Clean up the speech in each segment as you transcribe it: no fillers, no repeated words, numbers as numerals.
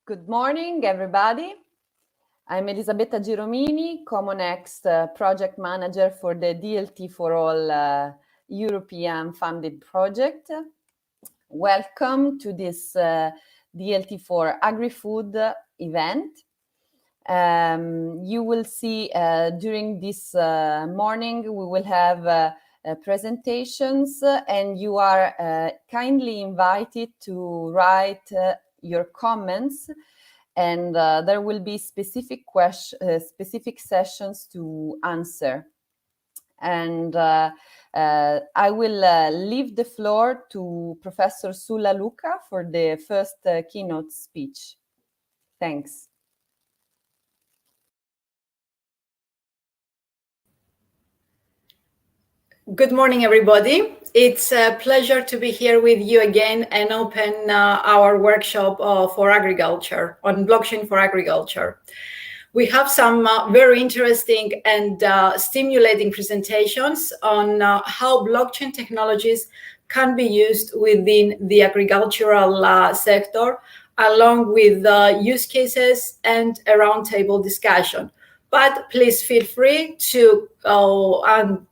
Good morning, everybody. I'm Elisabetta Giromini, CommonExt project manager for the DLT4All European funded project. Welcome to this DLT4Agrifood event. You will see during this morning, we will have presentations, and you are kindly invited to write your comments, and there will be specific sessions to answer. And I will leave the floor to Professor Sulla Luca for the first keynote speech. Thanks. Good morning, everybody. It's a pleasure to be here with you again and open our workshop for agriculture, on blockchain for agriculture. We have some very interesting and stimulating presentations on how blockchain technologies can be used within the agricultural sector, along with use cases and a roundtable discussion. But please feel free to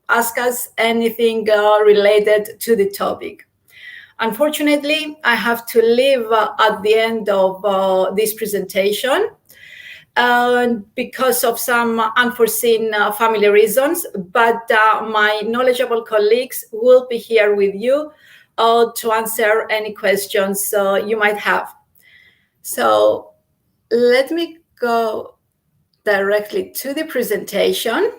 ask us anything related to the topic. Unfortunately, I have to leave at the end of this presentation because of some unforeseen family reasons, but my knowledgeable colleagues will be here with you to answer any questions you might have. So let me go directly to the presentation.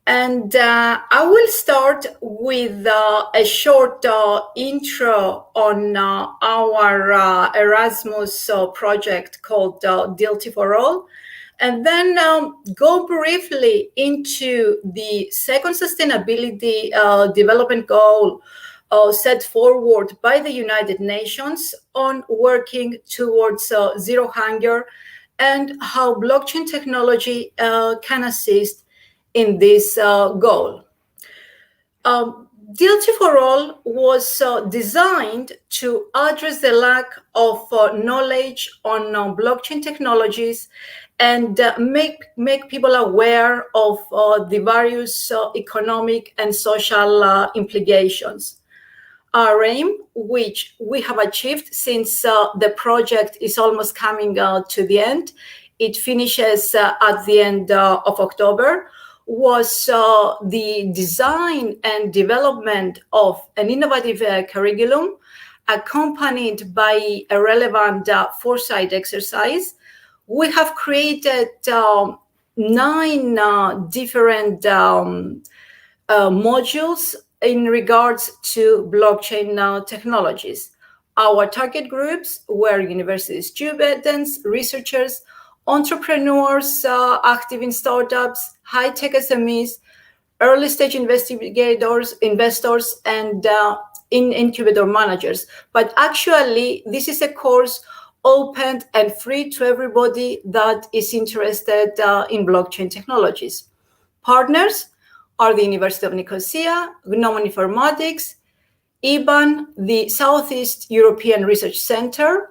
And I will start with a short intro on our Erasmus project called DLT4All, and then go briefly into the second sustainability development goal set forward by the United Nations on working towards zero hunger, and how blockchain technology can assist in this goal. DLT4All was designed to address the lack of knowledge on blockchain technologies and make people aware of the various economic and social implications. Our aim, which we have achieved since the project is almost coming to the end, it finishes at the end of October, was the design and development of an innovative curriculum accompanied by a relevant foresight exercise. We have created 9 different modules in regards to blockchain technologies. Our target groups were university students, researchers, entrepreneurs active in startups, high-tech SMEs, early-stage investigators, investors, and incubator managers. But actually, this is a course open and free to everybody that is interested in blockchain technologies. Partners are the University of Nicosia, Gnomon Informatics, IBAN, the Southeast European Research Center,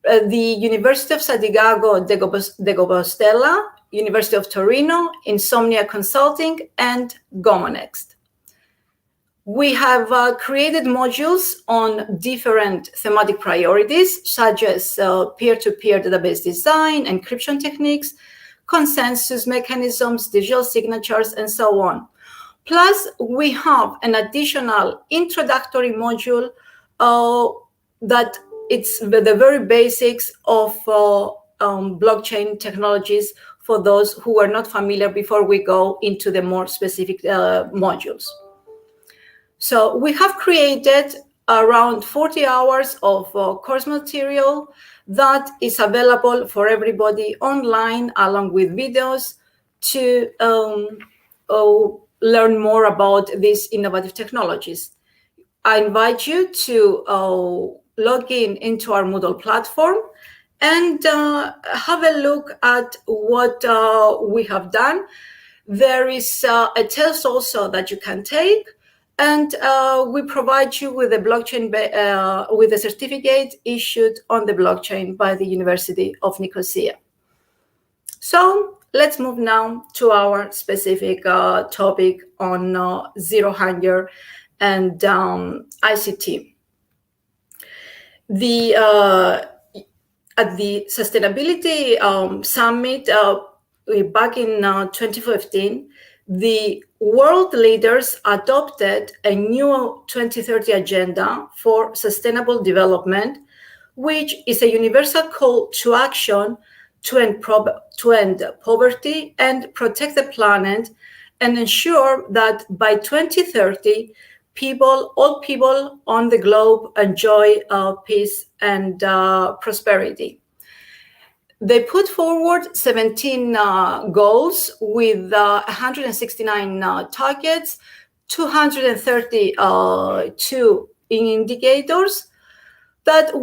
the University of Sadigago de Compostela, University of Torino, Insomnia Consulting, and CommonExt. We have created modules on different thematic priorities, such as peer-to-peer database design, encryption techniques, consensus mechanisms, digital signatures, and so on. Plus, we have an additional introductory module that it's the very basics of blockchain technologies for those who are not familiar before we go into the more specific modules. So we have created around 40 hours of course material that is available for everybody online, along with videos to learn more about these innovative technologies. I invite you to log into our Moodle platform and have a look at what we have done. There is a test also that you can take And we provide you with a blockchain, with a certificate issued on the blockchain by the University of Nicosia. So let's move now to our specific topic on zero hunger and ICT. At the Sustainability Summit back in 2015, the world leaders adopted a new 2030 agenda for sustainable development, which is a universal call to action to end poverty and protect the planet, and ensure that by 2030, all people on the globe enjoy peace and prosperity. They put forward 17 goals with 169 targets, 232 indicators that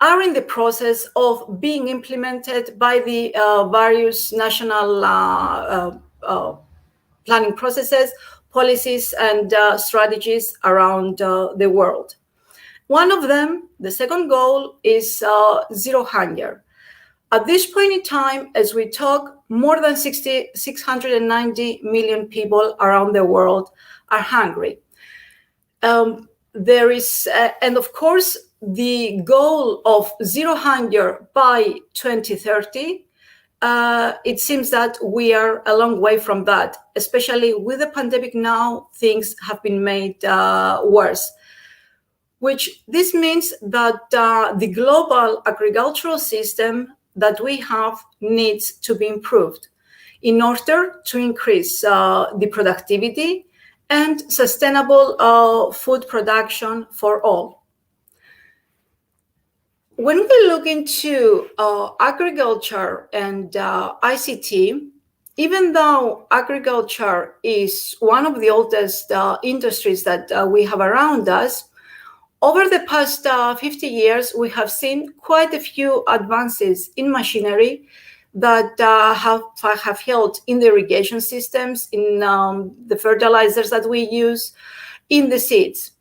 are in the process of being implemented by the various national planning processes, policies, and strategies around the world. One of them, the second goal, is zero hunger. At this point in time, as we talk, more than 690 million people around the world are hungry. There is, and of course, the goal of zero hunger by 2030, it seems that we are a long way from that, especially with the pandemic now, things have been made worse. This means that the global agricultural system that we have needs to be improved in order to increase the productivity and sustainable food production for all. When we look into agriculture and ICT, even though agriculture is one of the oldest industries that we have around us, over the past 50 years, we have seen quite a few advances in machinery that have helped in the irrigation systems, in the fertilizers that we use, in the seeds.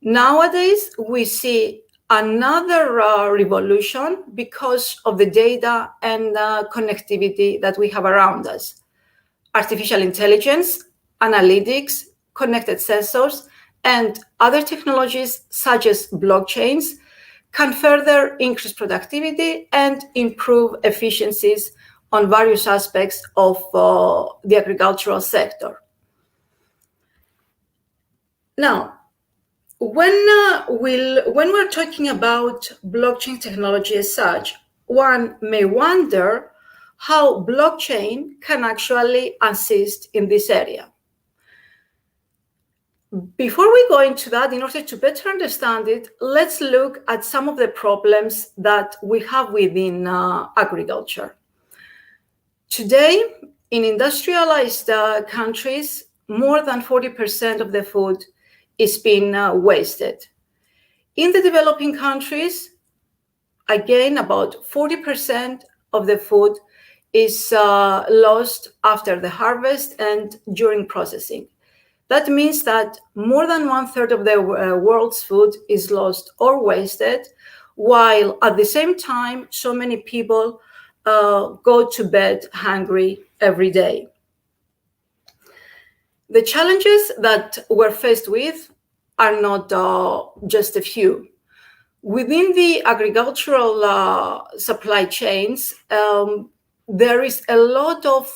Nowadays, we see another revolution because of the data and connectivity that we have around us. Artificial intelligence, analytics, connected sensors, and other technologies such as blockchains can further increase productivity and improve efficiencies on various aspects of the agricultural sector. Now, when we're talking about blockchain technology as such, one may wonder how blockchain can actually assist in this area. Before we go into that, in order to better understand it, let's look at some of the problems that we have within agriculture. Today, in industrialized countries, more than 40% of the food is being wasted. In the developing countries, again, about 40% of the food is lost after the harvest and during processing. That means that more than 1/3 of the world's food is lost or wasted, while at the same time, so many people go to bed hungry every day. The challenges that we're faced with are not just a few. Within the agricultural supply chains, there is a lot of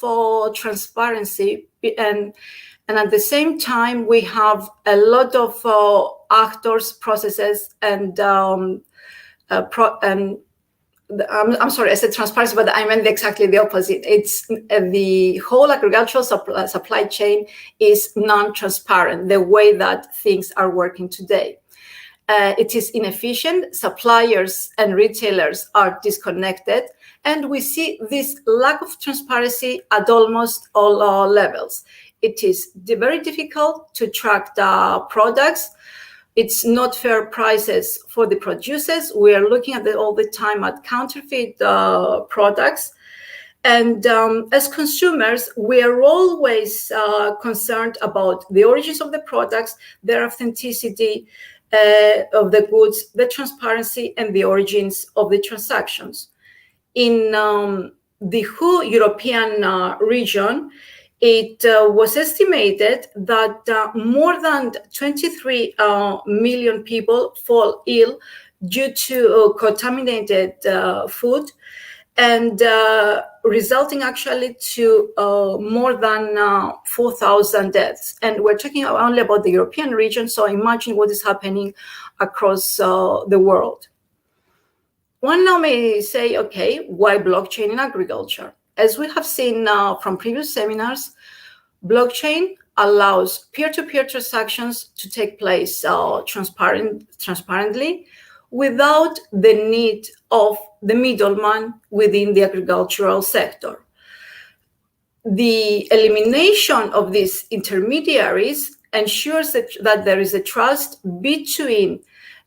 transparency, and at the same time, we have a lot of actors, processes, and I'm sorry, I said transparency, but I meant exactly the opposite. It's the whole agricultural supply chain is non-transparent, the way that things are working today. It is inefficient, suppliers and retailers are disconnected, and we see this lack of transparency at almost all levels. It is very difficult to track the products. It's not fair prices for the producers. We are looking at all the time at counterfeit products. And as consumers, we are always concerned about the origins of the products, their authenticity of the goods, the transparency, and the origins of the transactions. In the WHO European region, it was estimated that more than 23 million people fall ill due to contaminated food, and resulting actually to more than 4,000 deaths. And we're talking only about the European region, so imagine what is happening across the world. One now may say, okay, why blockchain in agriculture? As we have seen from previous seminars, blockchain allows peer-to-peer transactions to take place transparently without the need of the middleman within the agricultural sector. The elimination of these intermediaries ensures that there is a trust between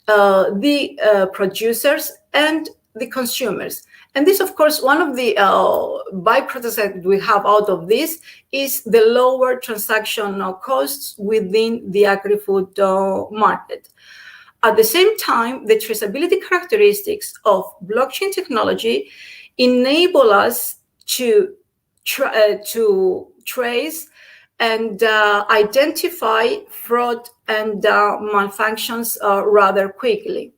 the producers and the consumers. And this, of course, one of the byproducts that we have out of this is the lower transaction costs within the agri-food market. At the same time, the traceability characteristics of blockchain technology enable us to trace and identify fraud and malfunctions rather quickly.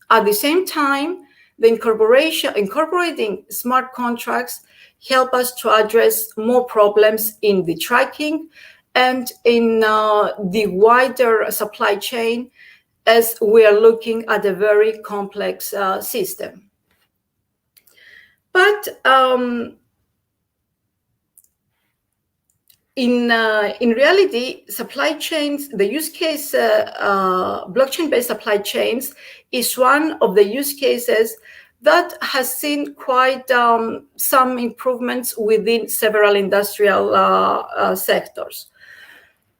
At the same time, the incorporating smart contracts help us to address more problems in the tracking and in the wider supply chain, as we are looking at a very complex system. But in reality, supply chains, the use case, blockchain-based supply chains is one of the use cases that has seen quite some improvements within several industrial sectors.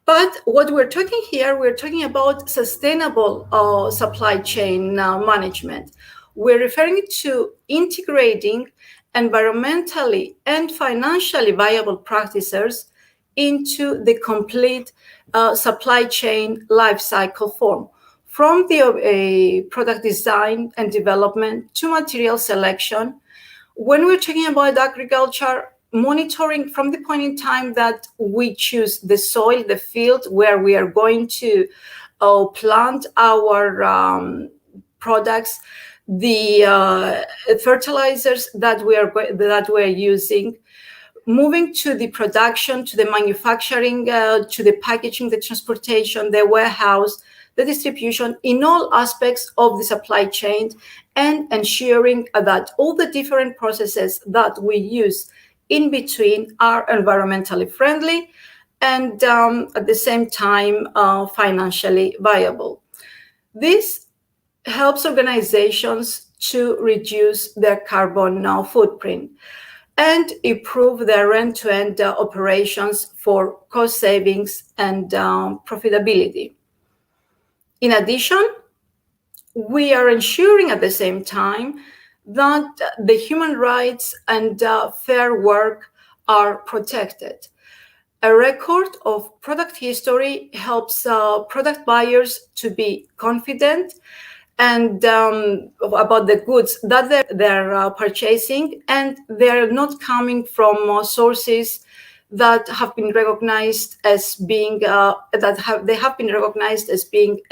But what we're talking here, we're talking about sustainable supply chain management. We're referring to integrating environmentally and financially viable practices into the complete supply chain life cycle form, from the product design and development to material selection. When we're talking about agriculture, monitoring from the point in time that we choose the soil, the field where we are going to plant our products, the fertilizers that we're using, moving to the production, to the manufacturing, to the packaging, the transportation, the warehouse, the distribution, in all aspects of the supply chain, and ensuring that all the different processes that we use in between are environmentally friendly and at the same time financially viable. This helps organizations to reduce their carbon footprint and improve their end-to-end operations for cost savings and profitability. In addition, we are ensuring at the same time that the human rights and fair work are protected. A record of product history helps product buyers to be confident and about the goods that they're purchasing, and they're not coming from sources that have been recognized as being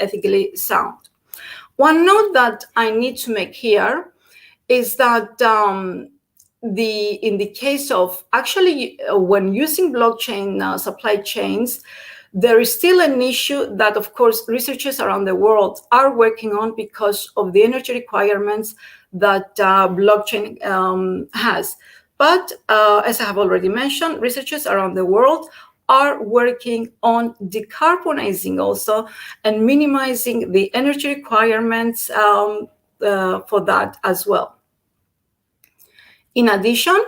ethically sound. One note that I need to make here is that in the case of actually when using blockchain supply chains, there is still an issue that, of course, researchers around the world are working on because of the energy requirements that blockchain has. But as I have already mentioned, researchers around the world are working on decarbonizing also and minimizing the energy requirements for that as well. In addition,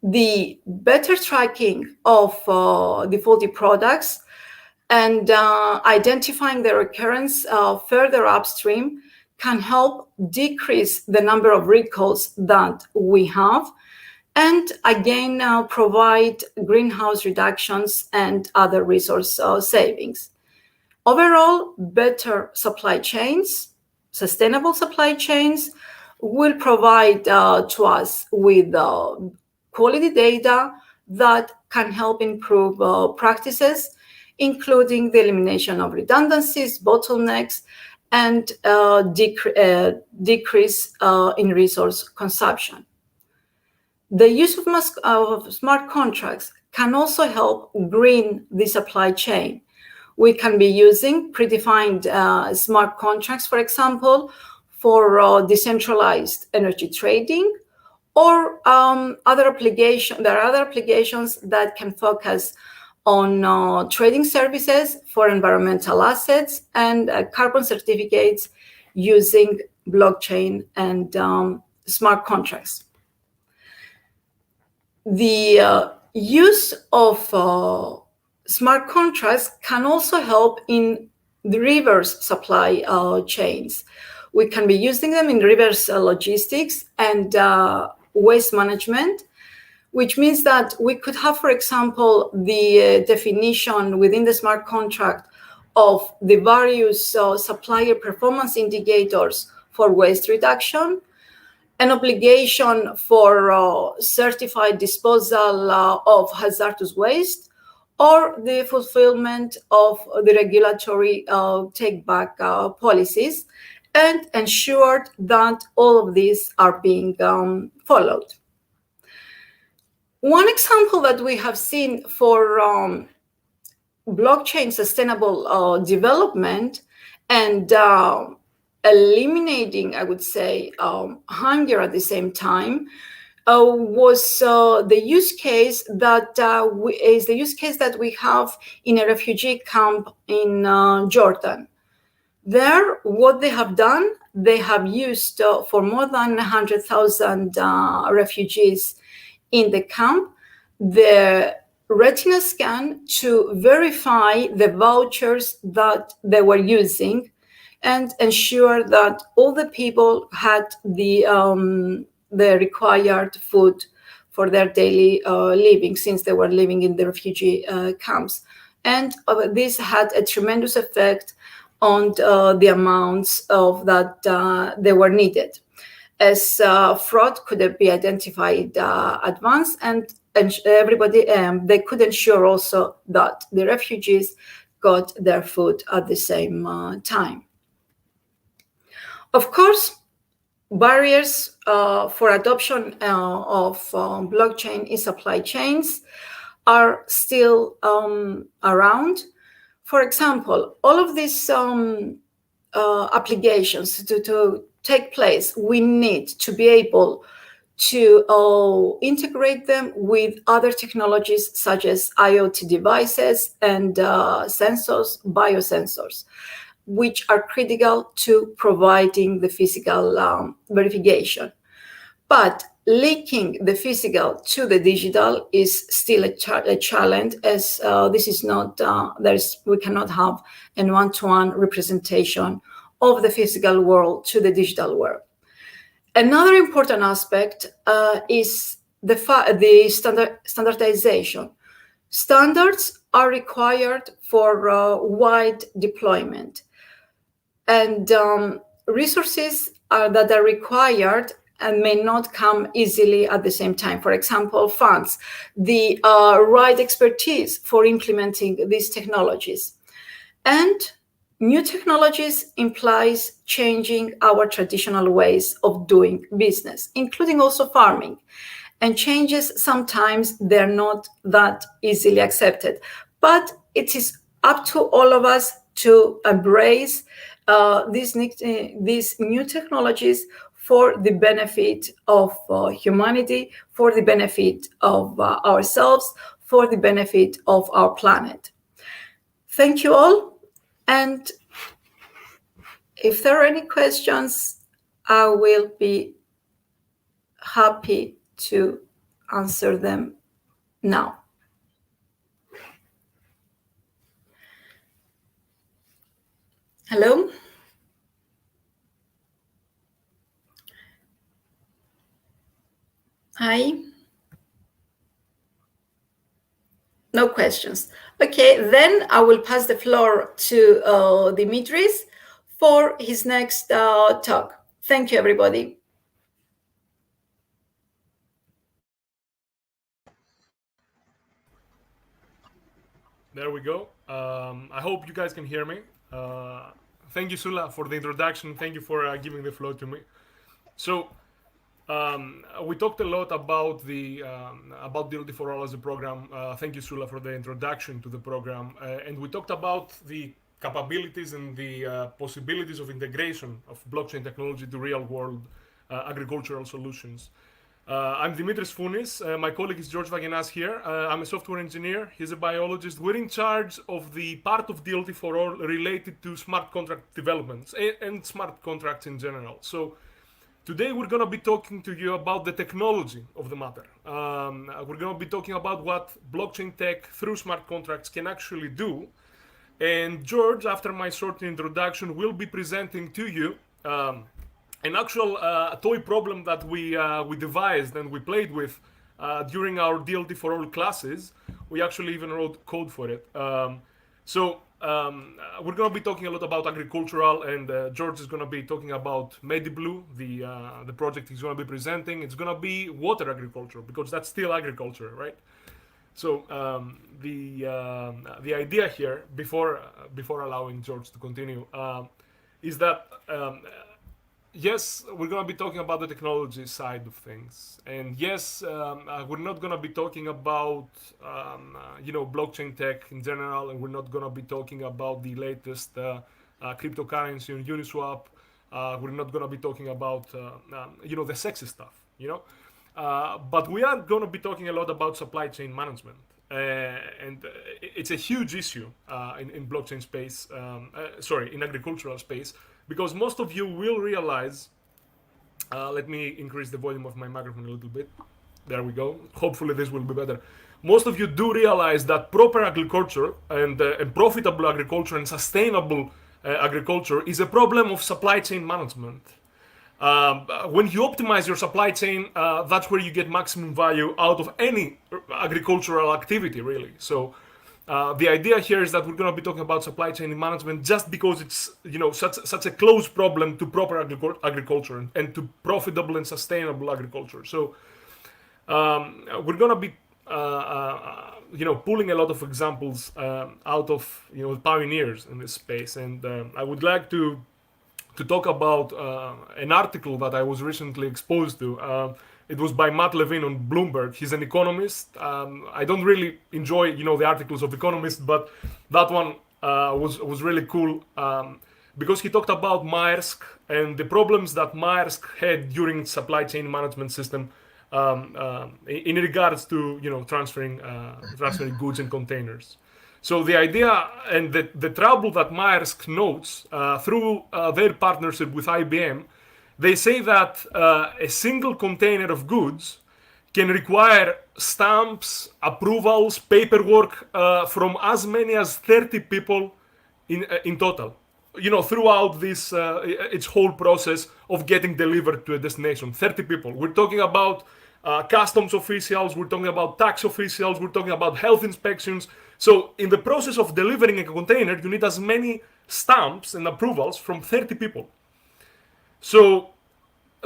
the better tracking of the faulty products and identifying their occurrence further upstream can help decrease the number of recalls that we have. and again provide greenhouse reductions and other resource savings. Overall, better supply chains, sustainable supply chains, will provide to us with quality data that can help improve practices, including the elimination of redundancies, bottlenecks, and decrease in resource consumption. The use of smart contracts can also help green the supply chain. We can be using predefined smart contracts, for example, for decentralized energy trading, or other applications. There are other applications that can focus on trading services for environmental assets and carbon certificates using blockchain and smart contracts. The use of smart contracts can also help in the reverse supply chains. We can be using them in reverse logistics and waste management, which means that we could have, for example, the definition within the smart contract of the various supplier performance indicators for waste reduction, an obligation for certified disposal of hazardous waste, or the fulfillment of the regulatory take-back policies, and ensured that all of these are being followed. One example that we have seen for blockchain sustainable development and eliminating, I would say, hunger at the same time was the use case that we have in a refugee camp in Jordan. There, what they have done, they have used for more than 100,000 refugees in the camp, the retina scan to verify the vouchers that they were using and ensure that all the people had the required food for their daily living, since they were living in the refugee camps. And this had a tremendous effect on the amounts of that they were needed, as fraud could be identified advance, and everybody they could ensure also that the refugees got their food at the same time. Of course, barriers for adoption of blockchain in supply chains are still around. For example, all of these applications to take place, we need to be able to integrate them with other technologies such as IoT devices and sensors, biosensors, which are critical to providing the physical verification. But linking the physical to the digital is still a challenge, as this is not, we cannot have a one-to-one representation of the physical world to the digital world. Another important aspect is the standardization. Standards are required for wide deployment, and resources that are required and may not come easily at the same time. For example, funds, the right expertise for implementing these technologies. And new technologies implies changing our traditional ways of doing business, including also farming. And changes, sometimes they're not that easily accepted. But it is up to all of us to embrace these new technologies for the benefit of humanity, for the benefit of ourselves, for the benefit of our planet. Thank you all. And if there are any questions, I will be happy to answer them now. Hello? Hi. No questions. Okay, then I will pass the floor to Dimitris for his next talk. Thank you, everybody. There we go. I hope you guys can hear me. Thank you, Sula, for the introduction. Thank you for giving the floor to me. So, we talked a lot about the about DLT4All as a program. Thank you, Sula, for the introduction to the program. And we talked about the capabilities and the possibilities of integration of blockchain technology to real-world agricultural solutions. I'm Dimitris Founis. My colleague is George Vagenas here. I'm a software engineer. He's a biologist. We're in charge of the part of DLT4All related to smart contract developments and smart contracts in general. So today we're going to be talking to you about the technology of the matter. We're going to be talking about what blockchain tech through smart contracts can actually do. And George, after my short introduction, will be presenting to you an actual toy problem that we devised and we played with during our DLT4All classes. We actually even wrote code for it. We're going to be talking a lot about agricultural, and George is going to be talking about MediBlue, the project he's going to be presenting. It's going to be water agriculture, because that's still agriculture, right? So the idea here, before allowing George to continue, is that yes, we're going to be talking about the technology side of things, and yes, we're not going to be talking about blockchain tech in general, and we're not going to be talking about the latest cryptocurrency on Uniswap. We're not going to be talking about the sexy stuff, but we are going to be talking a lot about supply chain management. And it's a huge issue in blockchain space, in agricultural space, because most of you will realize, let me increase the volume of my microphone a little bit. There we go. Hopefully this will be better. Most of you do realize that proper agriculture and profitable agriculture and sustainable agriculture is a problem of supply chain management. When you optimize your supply chain, that's where you get maximum value out of any agricultural activity, really. So the idea here is that we're going to be talking about supply chain management just because it's such a close problem to proper agriculture and to profitable and sustainable agriculture. So we're going to be pulling a lot of examples out of pioneers in this space, and I would like to talk about an article that I was recently exposed to. It was by Matt Levine on Bloomberg. He's an economist. I don't really enjoy, the articles of economists, but that one was really cool because he talked about Maersk and the problems that Maersk had during supply chain management system in regards to transferring goods and containers. So the idea and the trouble that Maersk notes through their partnership with IBM, they say that a single container of goods can require stamps, approvals, paperwork from as many as 30 people in total. Throughout this its whole process of getting delivered to a destination, 30 people. We're talking about customs officials, we're talking about tax officials, we're talking about health inspections. So in the process of delivering a container, you need as many stamps and approvals from 30 people. So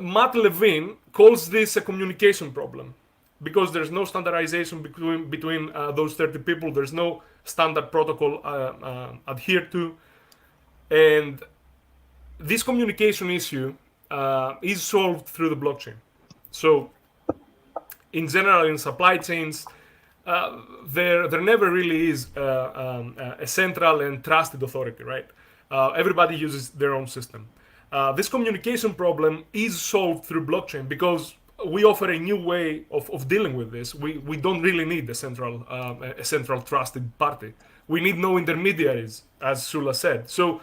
Matt Levine calls this a communication problem because there's no standardization between those 30 people. There's no standard protocol adhered to. And this communication issue is solved through the blockchain. So in general, in supply chains, there never really is a central and trusted authority, right? Everybody uses their own system. This communication problem is solved through blockchain because we offer a new way of dealing with this. We don't really need a central trusted party. We need no intermediaries, as Sula said. So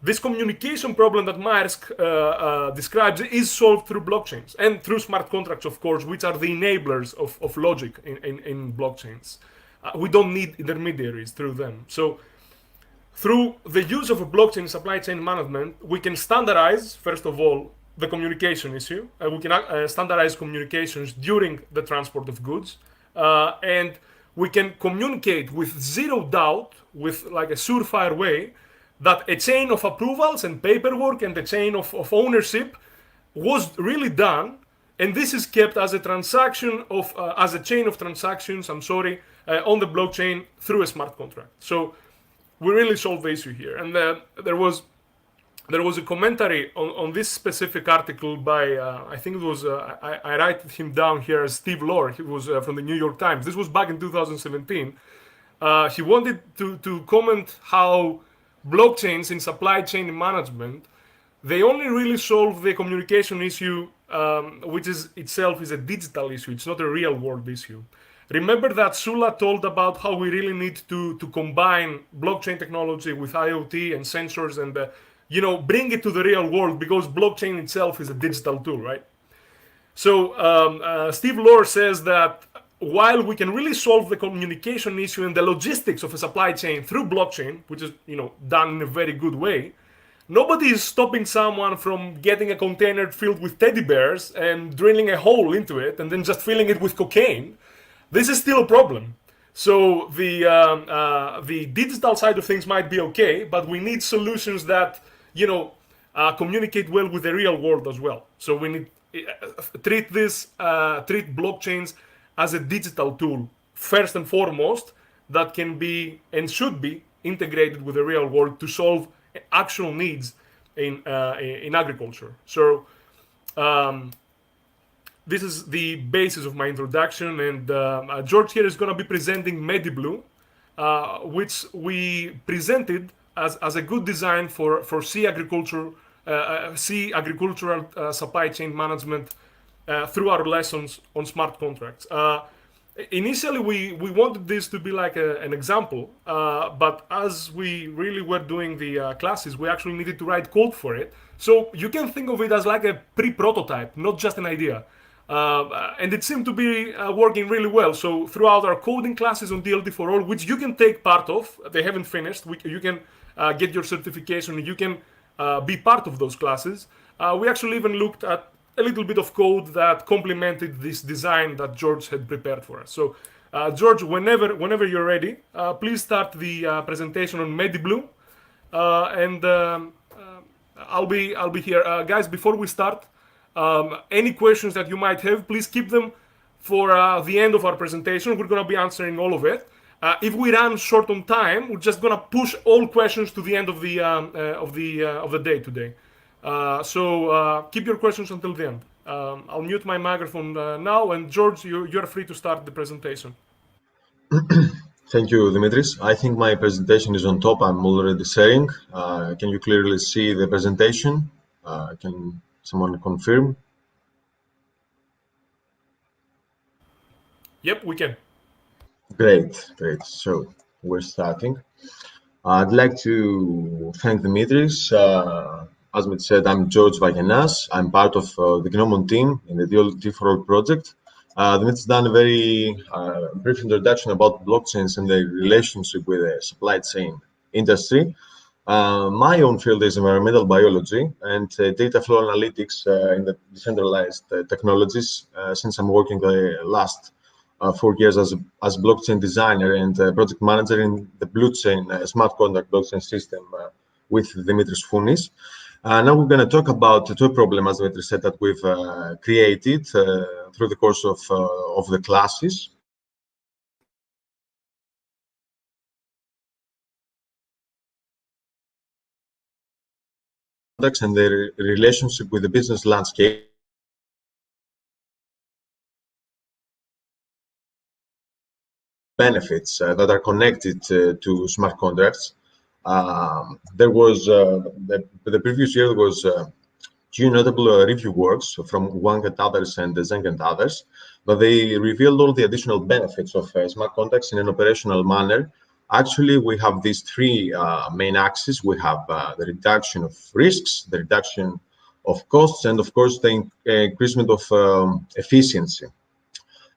this communication problem that Maersk describes is solved through blockchains and through smart contracts, of course, which are the enablers of logic in blockchains. We don't need intermediaries through them. So through the use of a blockchain supply chain management, we can standardize, first of all, the communication issue. We can standardize communications during the transport of goods. And we can communicate with zero doubt, with like a surefire way, that a chain of approvals and paperwork and a chain of ownership was really done, and this is kept as a transaction of as a chain of transactions. I'm sorry, on the blockchain through a smart contract. So we really solved the issue here, and there was a commentary on this specific article by I think it was I write him down here as Steve Lohr. He was from the New York Times. This was back in 2017. He wanted to comment how blockchains in supply chain management, they only really solve the communication issue, which is itself is a digital issue. It's not a real world issue. Remember that Sula told about how we really need to combine blockchain technology with IoT and sensors and bring it to the real world, because blockchain itself is a digital tool, right? So Steve Lohr says that while we can really solve the communication issue and the logistics of a supply chain through blockchain, which is done in a very good way, nobody is stopping someone from getting a container filled with teddy bears and drilling a hole into it and then just filling it with cocaine. This is still a problem. So the digital side of things might be okay, but we need solutions that communicate well with the real world as well. So we need treat blockchains as a digital tool first and foremost, that can be and should be integrated with the real world to solve actual needs in agriculture. So this is the basis of my introduction, and George here is going to be presenting MediBlue, which we presented as a good design for sea agricultural supply chain management through our lessons on smart contracts. Initially, we wanted this to be like an example, but as we really were doing the classes, we actually needed to write code for it. So you can think of it as like a pre-prototype, not just an idea. And it seemed to be working really well. So throughout our coding classes on DLT4All, which you can take part of, they haven't finished, you can get your certification, you can be part of those classes. We actually even looked at a little bit of code that complemented this design that George had prepared for us. So George, whenever you're ready, please start the presentation on MediBlue, and I'll be here. Guys, before we start, any questions that you might have, please keep them for the end of our presentation. We're going to be answering all of it. If we run short on time, we're just going to push all questions to the end of the day today. So keep your questions until the end. I'll mute my microphone now, and George, you're free to start the presentation. Thank you, Dimitris. I think my presentation is on top. I'm already sharing. Can you clearly see the presentation? Can someone confirm? Yep, we can. Great. So we're starting. I'd like to thank Dimitris. As Dimitris said, I'm George Vagenas. I'm part of the Gnomon team in the DLT4All project. Dimitris done a very brief introduction about blockchains and their relationship with the supply chain industry. My own field is environmental biology and data flow analytics in the decentralized technologies, since I'm working the last 4 years as blockchain designer and project manager in the blockchain smart contract blockchain system with Dimitris Founis. Now we're going to talk about two problems, as Dimitris said, that we've created through the course of the classes. And their relationship with the business landscape. Benefits that are connected to smart contracts. There was the previous year was two notable review works from Wang et others and Zeng and others, but they revealed all the additional benefits of smart contracts in an operational manner. Actually, we have these three main axes. We have the reduction of risks, the reduction of costs, and of course, the increasement of efficiency.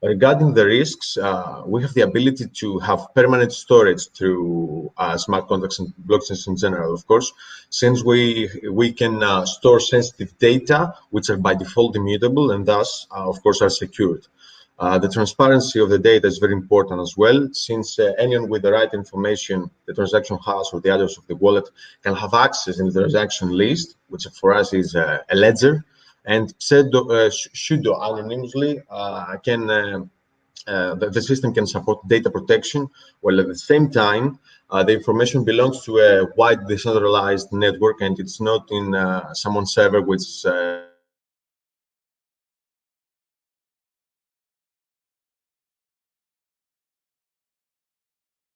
Regarding the risks, we have the ability to have permanent storage through smart contracts and blockchains in general, of course, since we can store sensitive data, which are by default immutable and thus, of course, are secured. The transparency of the data is very important as well, since anyone with the right information the transaction has or the address of the wallet can have access in the transaction list, which for us is a ledger, and should do anonymously, the system can support data protection, while at the same time, the information belongs to a wide decentralized network, and it's not in someone's server, which is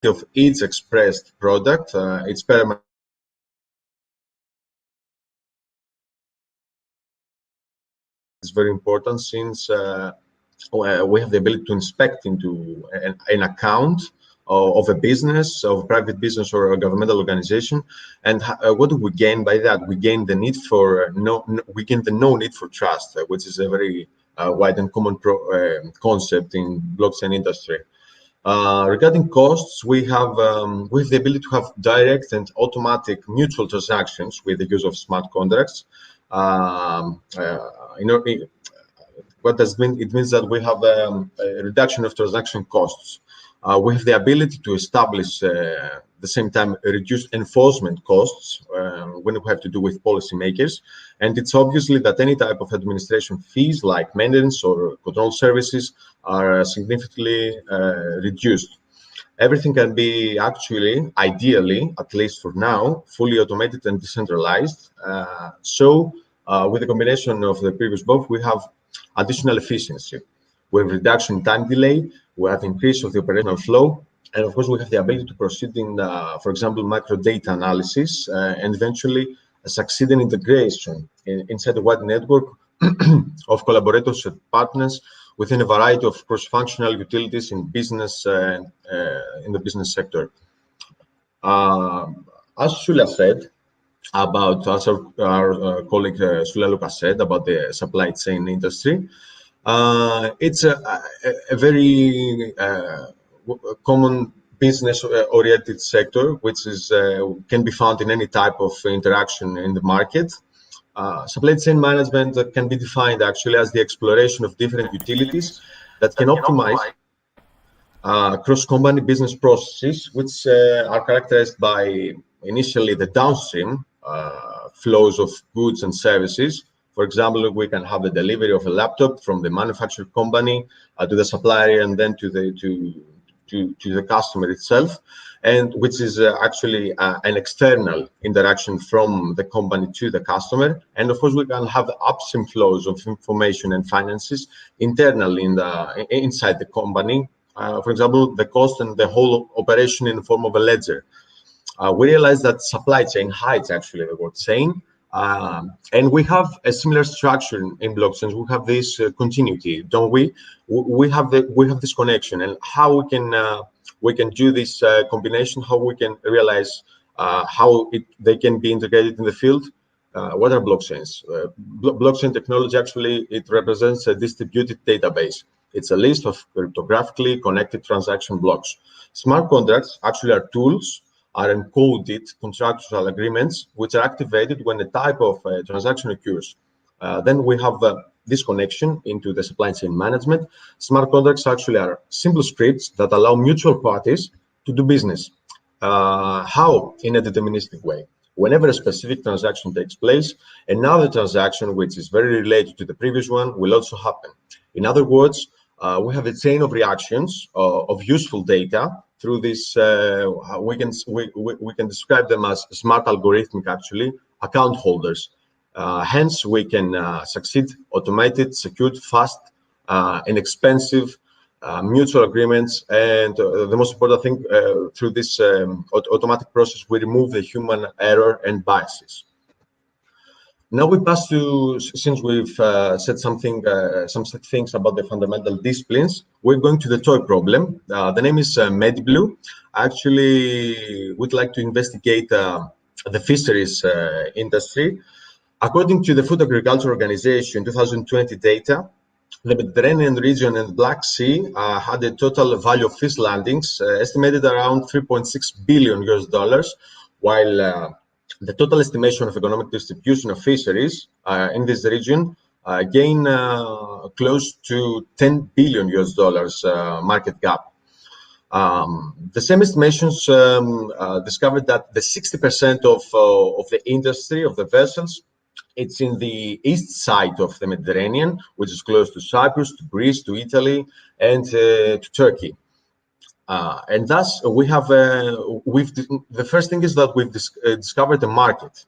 of each expressed product. It's permanent. It's very important since we have the ability to inspect into an account of a business, of a private business or a governmental organization, and what do we gain by that? We gain the need for no need for trust, which is a very wide and common concept in blockchain industry. Regarding costs, we have the ability to have direct and automatic mutual transactions with the use of smart contracts. What does it mean? It means that we have a reduction of transaction costs. We have the ability to establish, at the same time, reduced enforcement costs when we have to do with policymakers. And it's obviously that any type of administration fees like maintenance or control services are significantly reduced. Everything can be actually, ideally, at least for now, fully automated and decentralized. With the combination of the previous both, we have additional efficiency. We have reduction in time delay, we have increase of the operational flow, and of course we have the ability to proceed in, for example, micro data analysis and eventually succeed in integration inside a wide network of collaborators and partners within a variety of cross-functional utilities in business in the business sector. As Sula said, as our colleague Sula Luka said about the supply chain industry, it's a very common business-oriented sector, which is can be found in any type of interaction in the market. Supply chain management can be defined actually as the exploration of different utilities that can optimize cross-company business processes, which are characterized by initially the downstream flows of goods and services. For example, we can have the delivery of a laptop from the manufacturing company to the supplier and then to the customer itself, and which is actually an external interaction from the company to the customer. And of course, we can have the upstream flows of information and finances internally inside the company. For example, the cost and the whole operation in the form of a ledger. We realize that supply chain hides actually the word chain, and we have a similar structure in blockchains. We have this continuity, don't we? We have this connection, and how we can do this combination, how we can realize how they can be integrated in the field. What are blockchains? Blockchain technology actually, it represents a distributed database. It's a list of cryptographically connected transaction blocks. Smart contracts actually are tools, are encoded contractual agreements which are activated when a type of transaction occurs. Then we have this connection into the supply chain management. Smart contracts actually are simple scripts that allow mutual parties to do business. How? In a deterministic way. Whenever a specific transaction takes place, another transaction which is very related to the previous one will also happen. In other words, we have a chain of reactions of useful data. Through this, we can describe them as smart algorithmic, actually, account holders. Hence, we can succeed, automated, secured, fast, inexpensive mutual agreements. And the most important thing, through this automatic process, we remove the human error and biases. Now we pass to, since we've said some things about the fundamental disciplines, we're going to the toy problem. The name is MediBlue. Actually, we'd like to investigate the fisheries industry. According to the Food Agriculture Organization 2020 data, the Mediterranean region and Black Sea had a total value of fish landings estimated around $3.6 billion, while the total estimation of economic distribution of fisheries in this region gain close to 10 billion US dollars market cap. The same estimations discovered that the 60% of the industry of the vessels, it's in the east side of the Mediterranean, which is close to Cyprus, to Greece, to Italy, and to Turkey. And thus, we have the first thing is that we've discovered a market.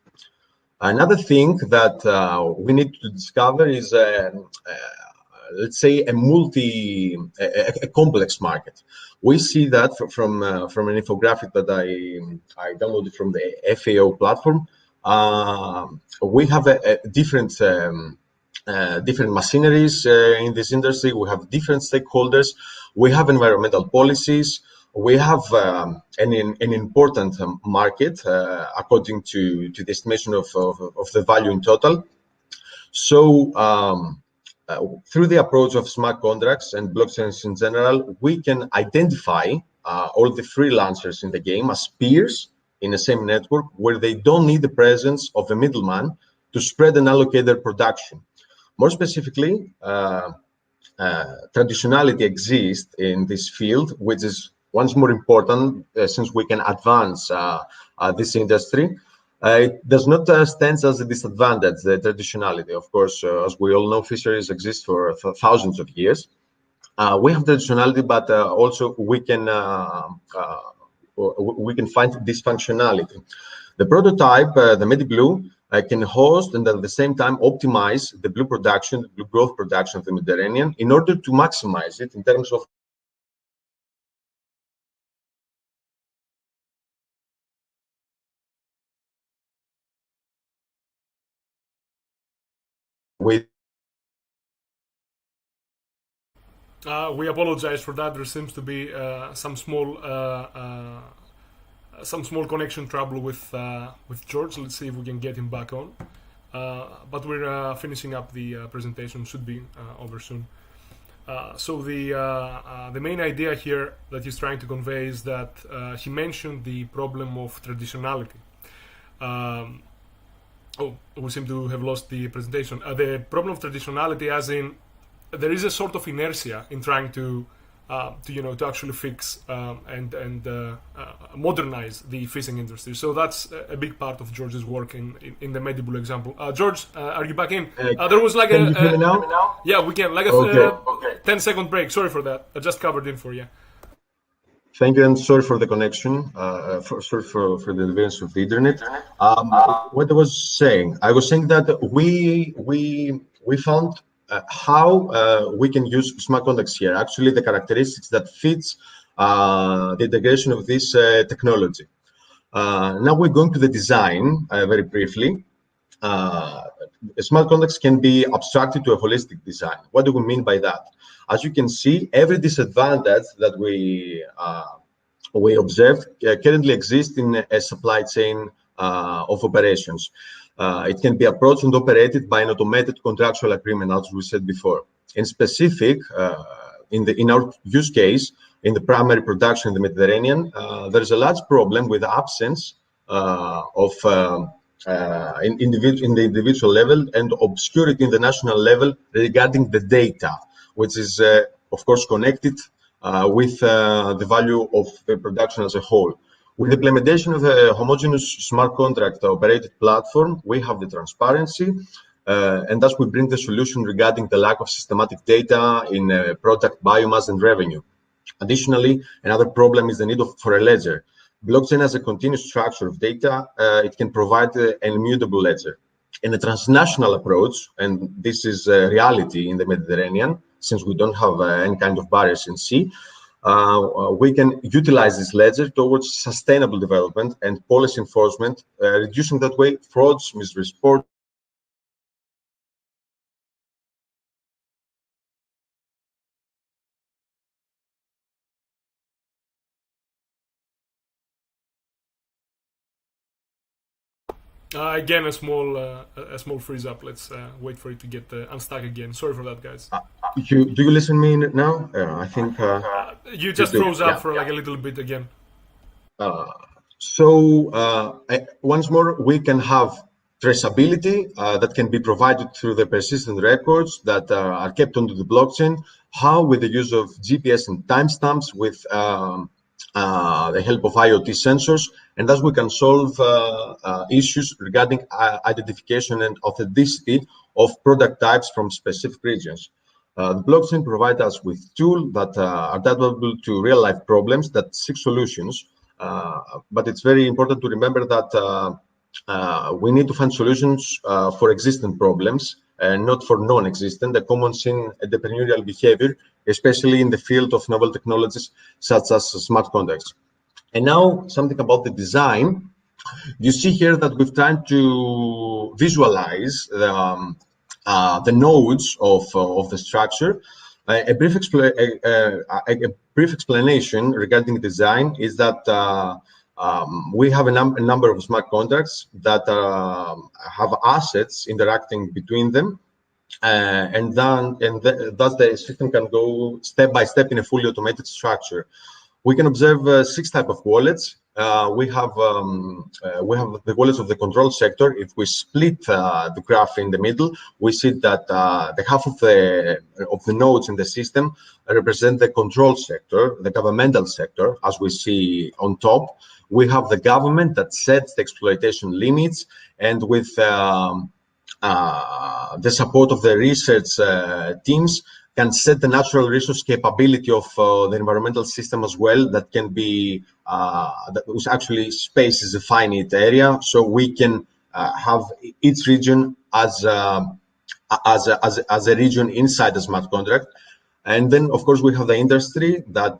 Another thing that we need to discover is, let's say, a complex market. We see that from an infographic that I downloaded from the FAO platform. We have different machineries in this industry. We have different stakeholders. We have environmental policies. We have an important market according to the estimation of the value in total. So through the approach of smart contracts and blockchains in general, we can identify all the freelancers in the game as peers in the same network, where they don't need the presence of a middleman to spread and allocate their production. More specifically, traditionality exists in this field, which is once more important since we can advance this industry. It does not stand as a disadvantage, the traditionality. Of course, as we all know, fisheries exist for thousands of years. We have traditionality, but also we can find this functionality. The prototype, the MediBlue, can host and at the same time optimize the blue production, blue growth production of the Mediterranean in order to maximize it in terms of with. We apologize for that. There seems to be some small connection trouble with George. Let's see if we can get him back on. But we're finishing up the presentation. Should be over soon. So the main idea here that he's trying to convey is that he mentioned the problem of traditionality. We seem to have lost the presentation. The problem of traditionality, as in there is a sort of inertia in trying to actually fix and modernize the fishing industry. So that's a big part of George's work in the MediBlue example. George, are you back in? There was like can you hear me now? Yeah, we can. Like a 10-second break. Sorry for that. I just covered in for you. Thank you, and sorry for the connection. Sorry for the advance of the internet. What I was saying that we found how we can use smart contracts here. Actually, the characteristics that fits the integration of this technology. Now we're going to the design very briefly. Smart contracts can be abstracted to a holistic design. What do we mean by that? As you can see, every disadvantage that we observed currently exists in a supply chain of operations. It can be approached and operated by an automated contractual agreement, as we said before. In specific, in our use case, in the primary production in the Mediterranean, there is a large problem with the absence of in the individual level and obscurity in the national level regarding the data, which is, of course, connected with the value of the production as a whole. With the implementation of the homogeneous smart contract operated platform, we have the transparency, and thus we bring the solution regarding the lack of systematic data in product biomass and revenue. Additionally, another problem is the need for a ledger. Blockchain has a continuous structure of data. It can provide an immutable ledger. In a transnational approach, and this is a reality in the Mediterranean, since we don't have any kind of barriers in sea, we can utilize this ledger towards sustainable development and policy enforcement, reducing that way frauds, misreports. Again, a small freeze up. Let's wait for it to get unstuck again. Sorry for that, guys. Do you listen to me now? I think you just froze up for like a little bit again. So once more, we can have traceability that can be provided through the persistent records that are kept onto the blockchain, how with the use of GPS and timestamps with the help of IoT sensors, and thus we can solve issues regarding identification and authenticity of product types from specific regions. The blockchain provides us with tools that are adaptable to real-life problems that seek solutions, but it's very important to remember that we need to find solutions for existing problems and not for non-existent. The common sin entrepreneurial behavior, especially in the field of novel technologies such as smart contracts. And now something about the design. You see here that we've tried to visualize the nodes of the structure. A brief explanation regarding design is that we have a number of smart contracts that have assets interacting between them, and thus the system can go step by step in a fully automated structure. We can observe 6 types of wallets. We have the wallets of the control sector. If we split the graph in the middle, we see that the half of the nodes in the system represent the control sector, the governmental sector, as we see on top. We have the government that sets the exploitation limits, and with the support of the research teams, can set the natural resource capability of the environmental system as well. That can be that was actually space is a finite area, so we can have each region as a region inside the smart contract. And then, of course, we have the industry that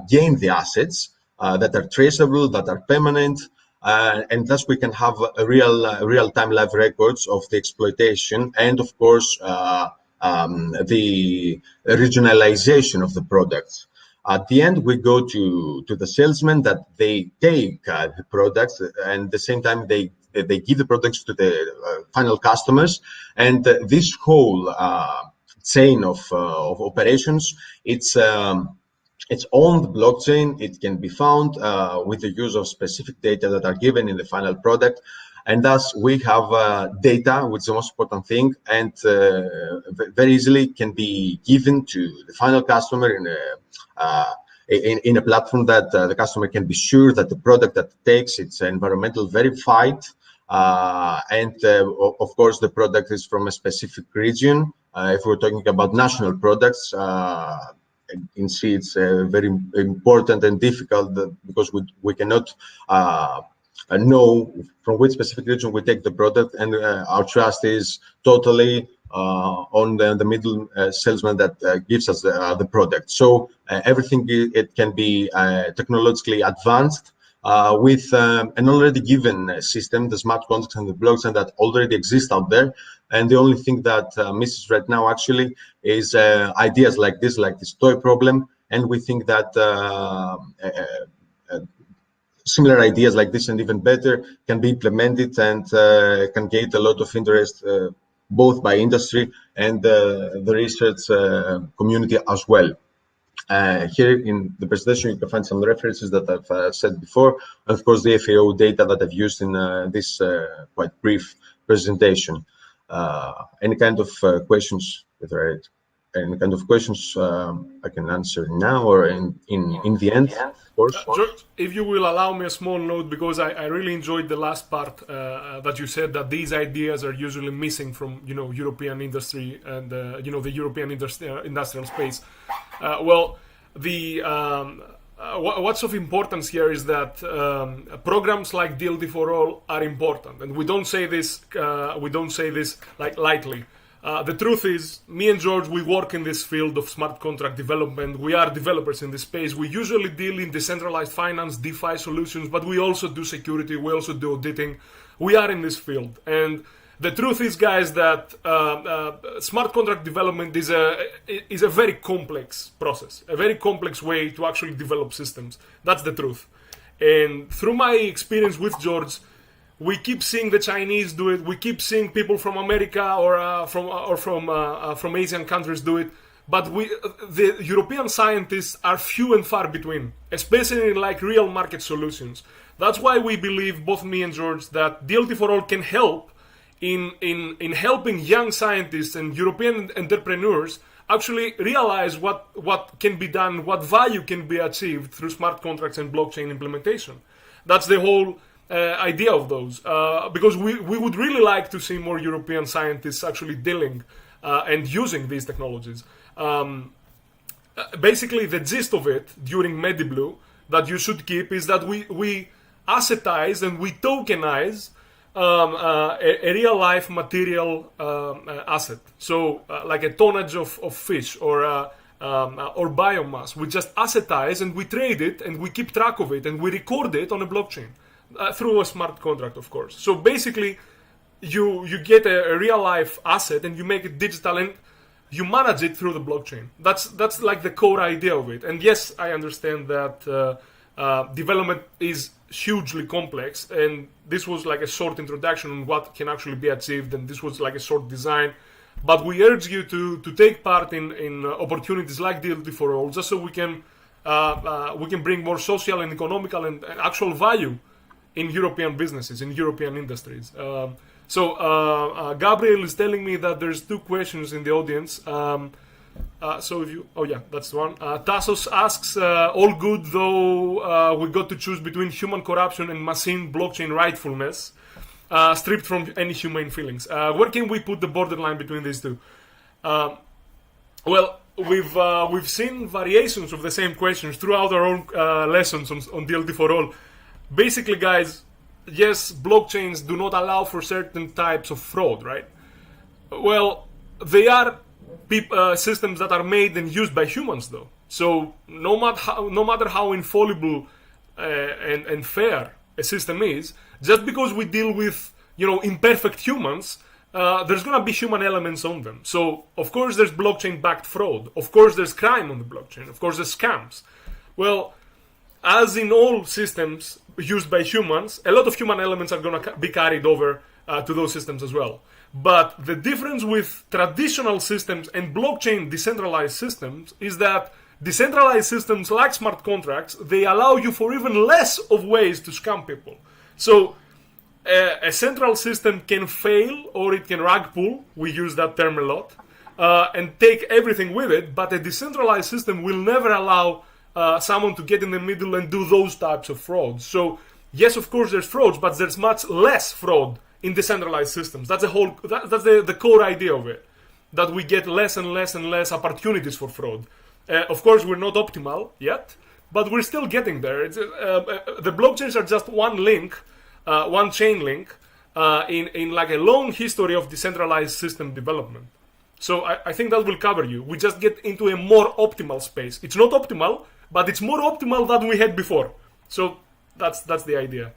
gain the assets that are traceable, that are permanent, and thus we can have a real-time live records of the exploitation, and of course the regionalization of the products. At the end, we go to the salesmen that they take the products, and at the same time they give the products to the final customers, and this whole chain of operations, it's on the blockchain. It can be found with the use of specific data that are given in the final product. And thus we have data, which is the most important thing, and very easily can be given to the final customer in a platform that the customer can be sure that the product that it takes, it's environmental verified, and of course the product is from a specific region. If we're talking about national products, in C, it's very important and difficult because we cannot know from which specific region we take the product, and our trust is totally on the middle salesman that gives us the product. So everything it can be technologically advanced with an already given system, the smart contracts and the blockchain that already exist out there. And the only thing that misses right now actually is ideas like this toy problem. And we think that similar ideas like this and even better can be implemented and can get a lot of interest both by industry and the research community as well. Here in the presentation, you can find some references that I've said before, and of course the FAO data that I've used in this quite brief presentation. Any kind of questions with it? Any kind of questions I can answer now or in the end, of course. George, if you will allow me a small note, because I really enjoyed the last part that you said, that these ideas are usually missing from European industry and the European industrial space. What's of importance here is that programs like DLT4All are important, and we don't say this like lightly. The truth is, me and George, we work in this field of smart contract development. We are developers in this space. We usually deal in decentralized finance, DeFi solutions, but we also do security. We also do auditing. We are in this field. And the truth is, guys, that smart contract development is a very complex process, a very complex way to actually develop systems. That's the truth. And through my experience with George, we keep seeing the Chinese do it. We keep seeing people from America or from Asian countries do it. But the European scientists are few and far between, especially in like real market solutions. That's why we believe, both me and George, that DLT4All can help in helping young scientists and European entrepreneurs actually realize what can be done, what value can be achieved through smart contracts and blockchain implementation. That's the whole idea of those, because we would really like to see more European scientists actually dealing and using these technologies. Basically, the gist of it during MediBlue that you should keep is that we assetize and we tokenize a real life material asset. So like a tonnage of fish or biomass. We just assetize and we trade it and we keep track of it and we record it on a blockchain through a smart contract, of course. So basically, you get a real life asset and you make it digital and you manage it through the blockchain. That's like the core idea of it. And yes, I understand that development is hugely complex, and this was like a short introduction on what can actually be achieved, and this was like a short design. But we urge you to take part in opportunities like DLT4All, just so we can bring more social and economical and actual value in European businesses, in European industries. So Gabriel is telling me that there's 2 questions in the audience. So if you, oh yeah, that's one. Tassos asks, all good though we got to choose between human corruption and machine blockchain rightfulness, stripped from any humane feelings. Where can we put the borderline between these two? Well, we've seen variations of the same questions throughout our own lessons on DLT4All. Basically, guys, yes, blockchains do not allow for certain types of fraud, right? Well, they are systems that are made and used by humans, though. So no matter how infallible and fair a system is, just because we deal with imperfect humans, there's gonna be human elements on them. So of course there's blockchain-backed fraud. Of course there's crime on the blockchain. Of course there's scams. Well, as in all systems used by humans, a lot of human elements are gonna be carried over to those systems as well. But the difference with traditional systems and blockchain decentralized systems is that decentralized systems like smart contracts, they allow you for even less of ways to scam people. So a central system can fail or it can rug pull, we use that term a lot, and take everything with it, but a decentralized system will never allow someone to get in the middle and do those types of frauds. So yes, of course there's frauds, but there's much less fraud in decentralized systems. That's the core idea of it, that we get less and less and less opportunities for fraud. Of course, we're not optimal yet, but we're still getting there. The blockchains are just one link, one chain link in like a long history of decentralized system development. So I think that will cover you. We just get into a more optimal space. It's not optimal, but it's more optimal than we had before. So that's the idea.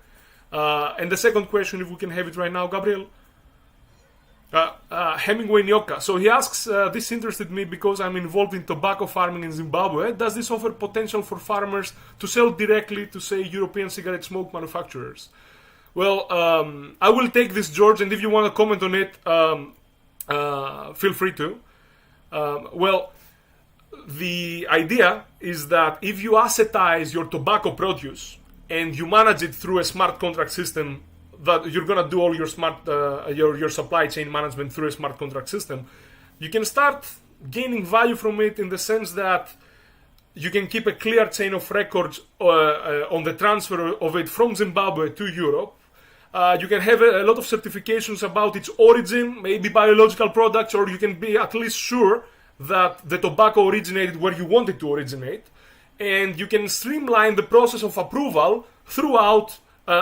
And the second question, if we can have it right now, Gabriel. Hemingway Nyoka. So he asks, this interested me because I'm involved in tobacco farming in Zimbabwe. Does this offer potential for farmers to sell directly to, say, European cigarette smoke manufacturers? Well, I will take this, George, and if you want to comment on it, feel free to. Well, the idea is that if you assetize your tobacco produce and you manage it through a smart contract system, that you're gonna do all your smart your supply chain management through a smart contract system, you can start gaining value from it in the sense that you can keep a clear chain of records on the transfer of it from Zimbabwe to Europe. You can have a lot of certifications about its origin, maybe biological products, or you can be at least sure that the tobacco originated where you want it to originate. And you can streamline the process of approval throughout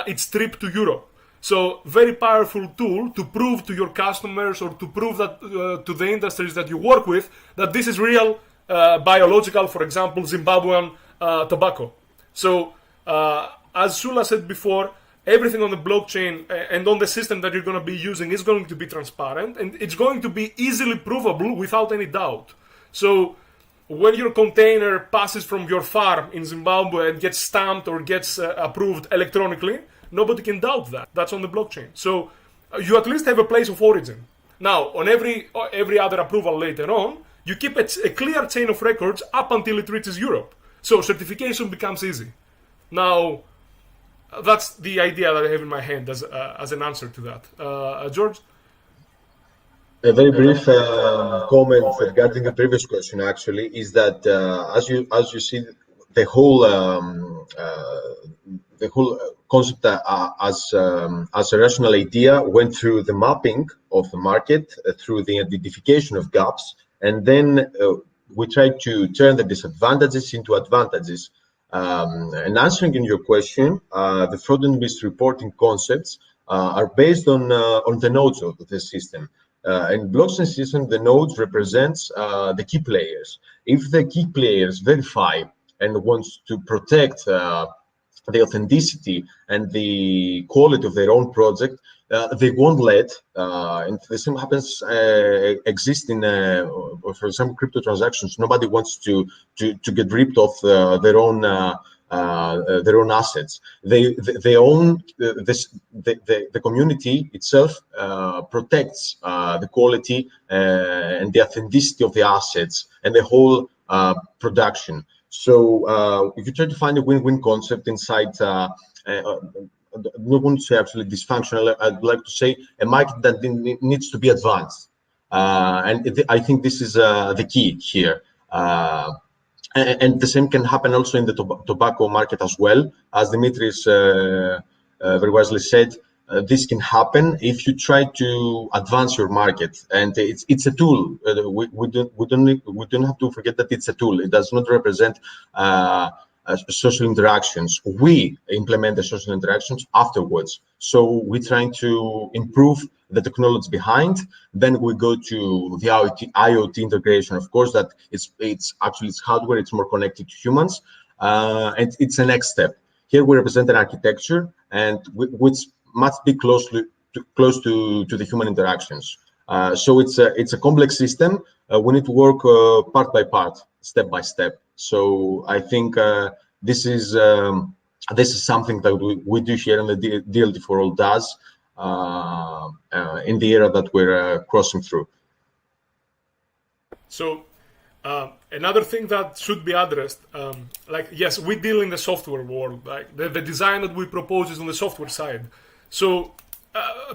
its trip to Europe. So very powerful tool to prove to your customers or to prove that to the industries that you work with that this is real biological, for example, Zimbabwean tobacco. So as Sula said before, everything on the blockchain and on the system that you're going to be using is going to be transparent and it's going to be easily provable without any doubt. So when your container passes from your farm in Zimbabwe and gets stamped or gets approved electronically, nobody can doubt that. That's on the blockchain. So you at least have a place of origin. Now, on every other approval later on, you keep a clear chain of records up until it reaches Europe. So certification becomes easy. Now, that's the idea that I have in my hand as an answer to that. George? A very brief comment regarding the previous question actually is that as you see the whole concept as a rational idea went through the mapping of the market through the identification of gaps, and then we tried to turn the disadvantages into advantages. And answering in your question, the fraud and misreporting concepts are based on the nodes of the system. In blockchain system, the nodes represents the key players. If the key players verify and wants to protect the authenticity and the quality of their own project, they won't let, and the same happens exist in for some crypto transactions. Nobody wants to get ripped off their own assets. They own the community itself protects the quality and the authenticity of the assets and the whole production. So if you try to find a win-win concept inside, I don't want to say absolutely dysfunctional, I'd like to say a market that needs to be advanced. I think this is the key here. And the same can happen also in the tobacco market as well. As Dimitris very wisely said, this can happen if you try to advance your market, and it's a tool. We don't have to forget that it's a tool. It does not represent social interactions. We implement the social interactions afterwards. So we're trying to improve the technology behind. Then we go to the IoT integration. Of course, that it's hardware. It's more connected to humans, and it's the next step. Here we represent an architecture, and which must be close to the human interactions. So it's a complex system. We need to work part by part, step by step. So I think this is something that we do here, and the DLT4All does in the era that we're crossing through. So another thing that should be addressed, like, yes, we deal in the software world. Like the design that we propose is on the software side. So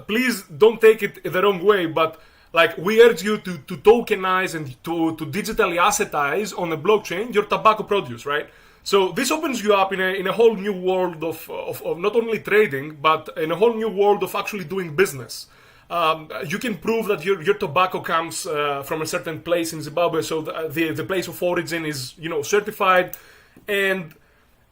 please don't take it the wrong way, but like we urge you to tokenize and to digitally assetize on the blockchain your tobacco produce, right? So this opens you up in a whole new world of not only trading, but in a whole new world of actually doing business. You can prove that your tobacco comes from a certain place in Zimbabwe, so the place of origin is certified, and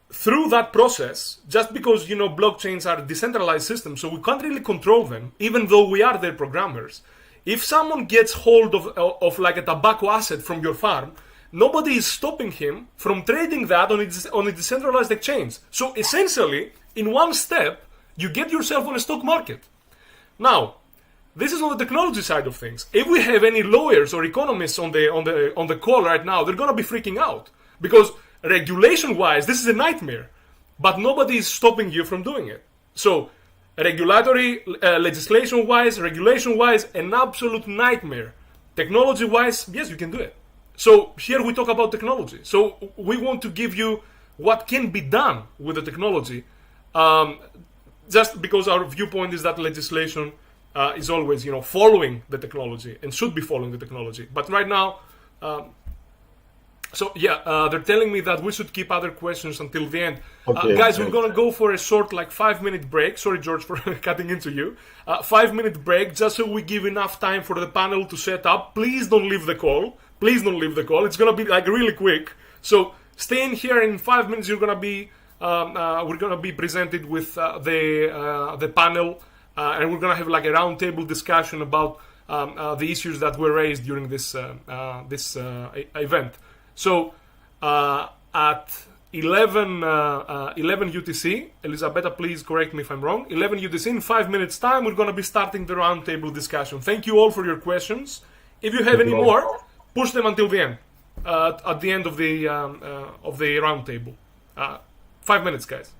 through that process, just because blockchains are decentralized systems, so we can't really control them, even though we are their programmers. If someone gets hold of like a tobacco asset from your farm, nobody is stopping him from trading that on a decentralized exchange. So essentially, in one step, you get yourself on a stock market. Now, this is on the technology side of things. If we have any lawyers or economists on the call right now, they're gonna be freaking out because regulation-wise, this is a nightmare. But nobody is stopping you from doing it. So, regulatory, legislation-wise, regulation-wise, an absolute nightmare. Technology-wise, yes, you can do it. So here we talk about technology. So we want to give you what can be done with the technology, just because our viewpoint is that legislation is always, following the technology and should be following the technology. But right now, they're telling me that we should keep other questions until the end. Okay, guys, we're gonna go for a short, 5-minute break. Sorry, George, for cutting into you. 5-minute break, just so we give enough time for the panel to set up. Please don't leave the call. Please don't leave the call. It's gonna be really quick. So stay in here. In 5 minutes, we're gonna be presented with the panel, and we're gonna have a roundtable discussion about the issues that were raised during this event. So at 11 UTC, Elisabetta, please correct me if I'm wrong. 11 UTC, in 5 minutes' time, we're going to be starting the roundtable discussion. Thank you all for your questions. If you have any more, push them until the end, at the end of the roundtable. 5 minutes, guys.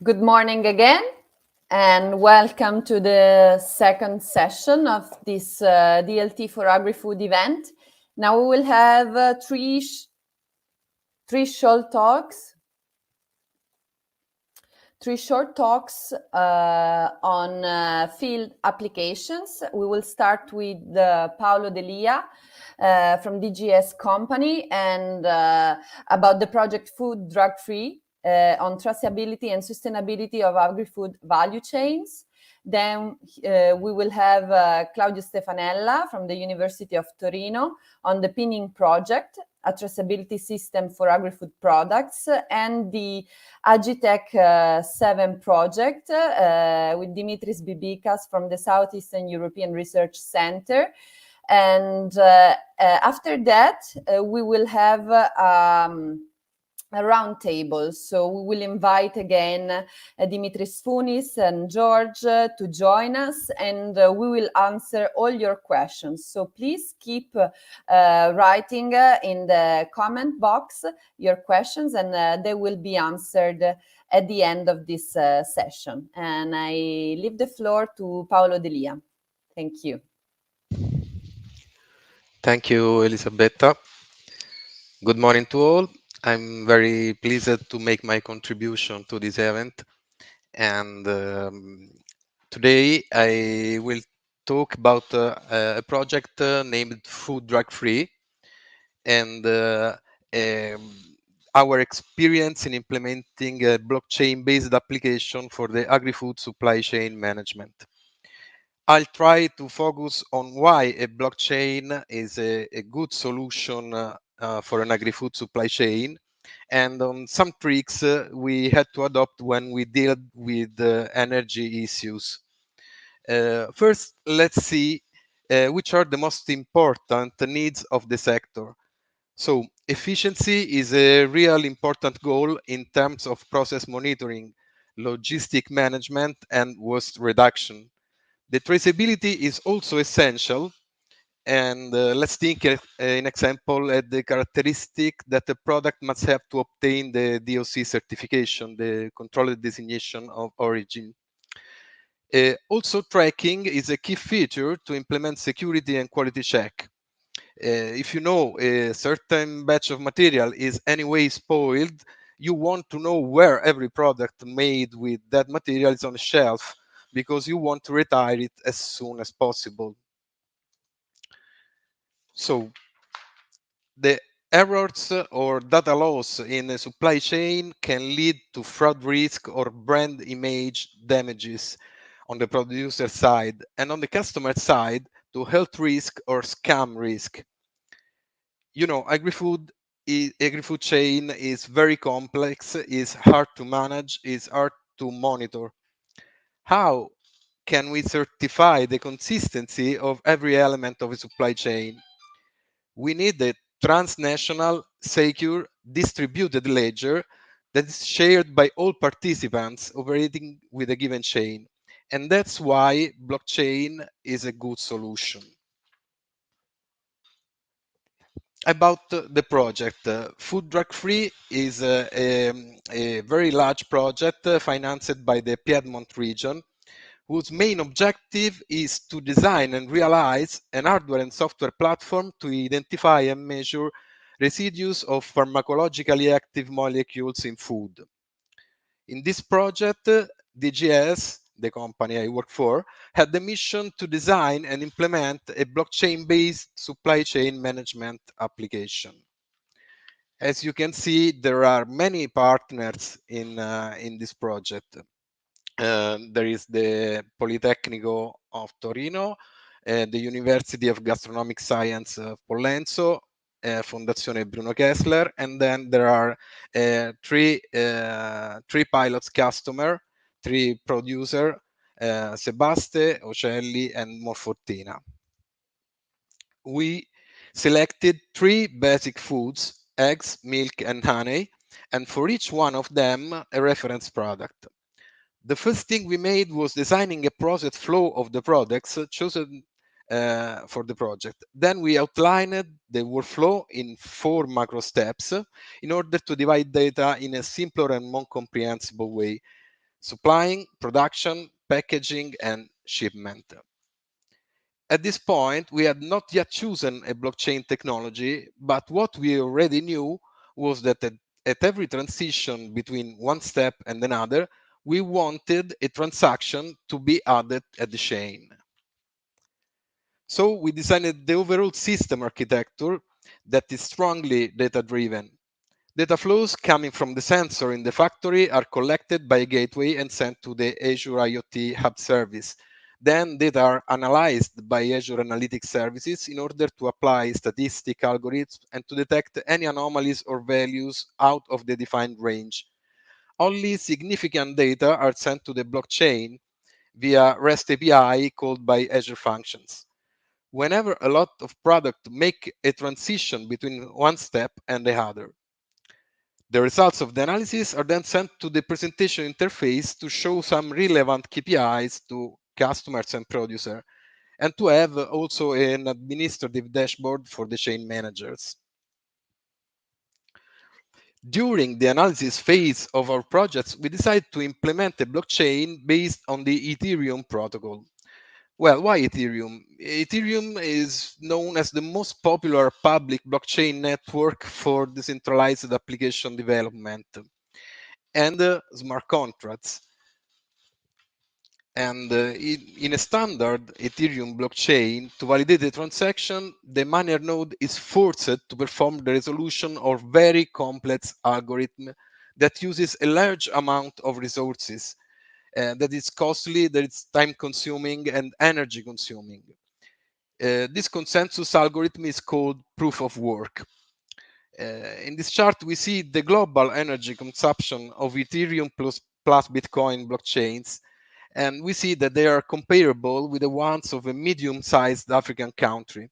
Good morning again, and welcome to the second session of this DLT4Agrifood event. Now we will have three short talks. Three short talks on field applications. We will start with Paolo Delia from DGS Company and about the project Food Drug Free on traceability and sustainability of agri-food value chains. Then we will have Claudio Stefanella from the University of Torino on the pinning project, a traceability system for agri-food products, and the Agitech 7 project with Dimitris Bibikas from the Southeastern European Research Center. And after that, we will have a round table. So we will invite again Dimitris Founis and George to join us, and we will answer all your questions. So please keep writing in the comment box your questions, and they will be answered at the end of this session. And I leave the floor to Paolo Delia. Thank you. Thank you, Elisabetta. Good morning to all. I'm very pleased to make my contribution to this event. And today I will talk about a project named Food Drug Free and our experience in implementing a blockchain-based application for the agri-food supply chain management. I'll try to focus on why a blockchain is a good solution for an agri-food supply chain, and on some tricks we had to adopt when we deal with energy issues. First, let's see which are the most important needs of the sector. So, efficiency is a real important goal in terms of process monitoring, logistic management, and waste reduction. The traceability is also essential, and let's think an example at the characteristic that the product must have to obtain the DOC certification, the controlled designation of origin. Also, tracking is a key feature to implement security and quality check. If you know a certain batch of material is anyway spoiled, you want to know where every product made with that material is on the shelf, because you want to retire it as soon as possible. So the errors or data loss in a supply chain can lead to fraud risk or brand image damages on the producer side, and on the customer side to health risk or scam risk. You know, agri-food chain is very complex, is hard to manage, is hard to monitor. How can we certify the consistency of every element of a supply chain? We need a transnational, secure, distributed ledger that is shared by all participants operating with a given chain. And that's why blockchain is a good solution. About the project, Food Drug Free is a very large project financed by the Piedmont region, whose main objective is to design and realize an hardware and software platform to identify and measure residues of pharmacologically active molecules in food. In this project, DGS, the company I work for, had the mission to design and implement a blockchain-based supply chain management application. As you can see, there are many partners in this project. There is the Politecnico of Torino, the University of Gastronomic Science of Pollenzo, Fondazione Bruno Kessler, and then there are three pilots customer, three producer, Sebaste, Ocelli, and Morfottina. We selected three basic foods: eggs, milk, and honey, and for each one of them a reference product. The first thing we made was designing a process flow of the products chosen for the project. Then we outlined the workflow in 4 macro steps in order to divide data in a simpler and more comprehensible way. supplying, production, packaging, and shipment. At this point, we had not yet chosen a blockchain technology, but what we already knew was that at every transition between one step and another, we wanted a transaction to be added at the chain. So we designed the overall system architecture that is strongly data-driven. Data flows coming from the sensor in the factory are collected by a gateway and sent to the Azure IoT Hub service. Then data are analyzed by Azure Analytics services in order to apply statistic algorithms and to detect any anomalies or values out of the defined range. Only significant data are sent to the blockchain via REST API called by Azure Functions. Whenever a lot of product make a transition between one step and the other, the results of the analysis are then sent to the presentation interface to show some relevant KPIs to customers and producer, and to have also an administrative dashboard for the chain managers. During the analysis phase of our projects, we decided to implement a blockchain based on the Ethereum protocol. Well, why Ethereum? Ethereum is known as the most popular public blockchain network for decentralized application development and smart contracts. And in a standard Ethereum blockchain, to validate a transaction, the miner node is forced to perform the resolution of very complex algorithm that uses a large amount of resources, that is costly, that it's time consuming and energy consuming. This consensus algorithm is called proof of work. In this chart, we see the global energy consumption of Ethereum plus Bitcoin blockchains, and we see that they are comparable with the ones of a medium-sized African country,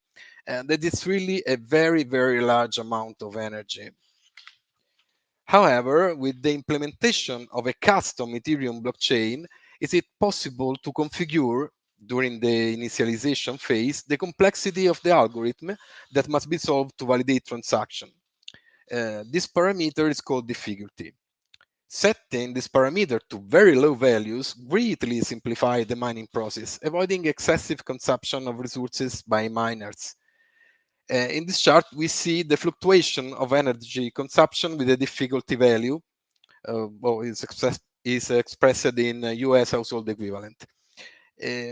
and that it's really a very, very large amount of energy. However, with the implementation of a custom Ethereum blockchain, is it possible to configure, during the initialization phase, the complexity of the algorithm that must be solved to validate transaction. This parameter is called difficulty. Setting this parameter to very low values greatly simplify the mining process, avoiding excessive consumption of resources by miners. In this chart, we see the fluctuation of energy consumption with the difficulty value, is expressed in US household equivalent.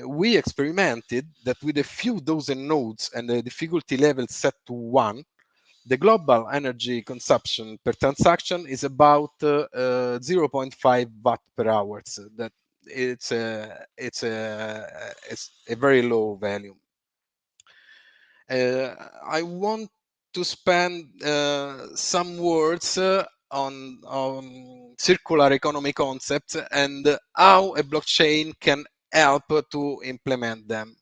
We experimented that with a few dozen nodes and the difficulty level set to 1, the global energy consumption per transaction is about 0.5 watt per hour. So that it's a very low value. I want to spend some words on circular economy concepts and how a blockchain can help to implement them.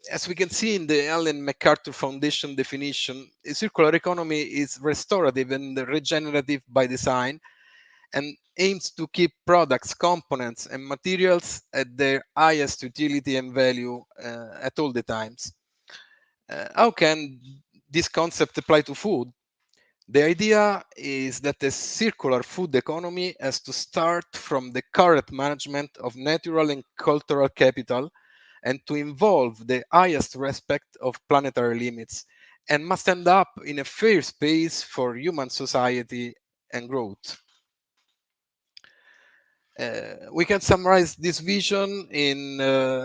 As we can see in the Ellen MacArthur Foundation definition, a circular economy is restorative and regenerative by design and aims to keep products, components, and materials at their highest utility and value at all the times. How can this concept apply to food? The idea is that the circular food economy has to start from the correct management of natural and cultural capital and to involve the highest respect of planetary limits, and must end up in a fair space for human society and growth. We can summarize this vision in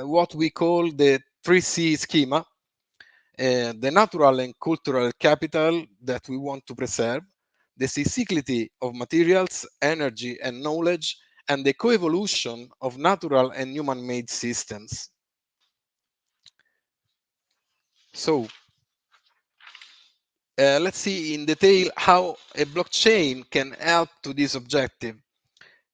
what we call the 3C schema. The natural and cultural capital that we want to preserve, the cyclicity of materials, energy, and knowledge, and the coevolution of natural and human-made systems. So, let's see in detail how a blockchain can help to this objective.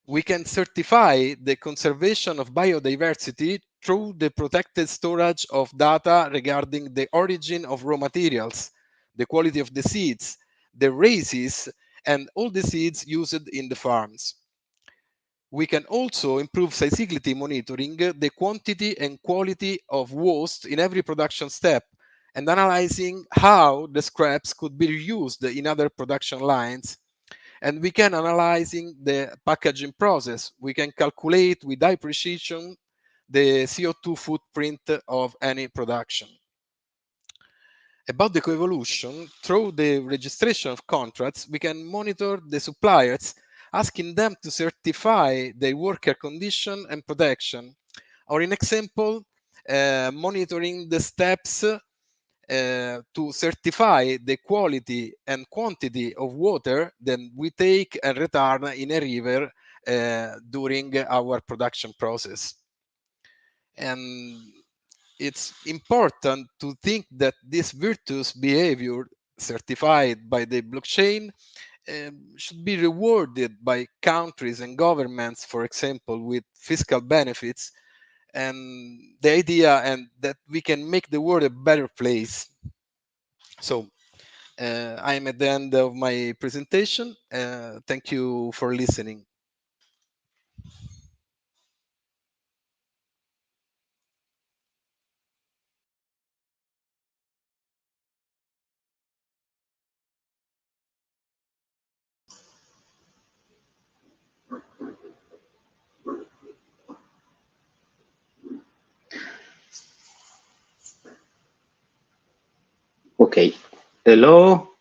We can certify the conservation of biodiversity through the protected storage of data regarding the origin of raw materials, the quality of the seeds, the races, and all the seeds used in the farms. We can also improve cyclicity monitoring the quantity and quality of waste in every production step and analyzing how the scraps could be reused in other production lines. And we can analyzing the packaging process. We can calculate with high precision the CO2 footprint of any production. About the coevolution, through the registration of contracts, we can monitor the suppliers, asking them to certify their worker condition and protection. Or in example, monitoring the steps to certify the quality and quantity of water that we take and return in a river during our production process. And it's important to think that this virtuous behavior certified by the blockchain should be rewarded by countries and governments, for example, with fiscal benefits, and the idea and that we can make the world a better place. So I'm at the end of my presentation. Thank you for listening. Okay, hello.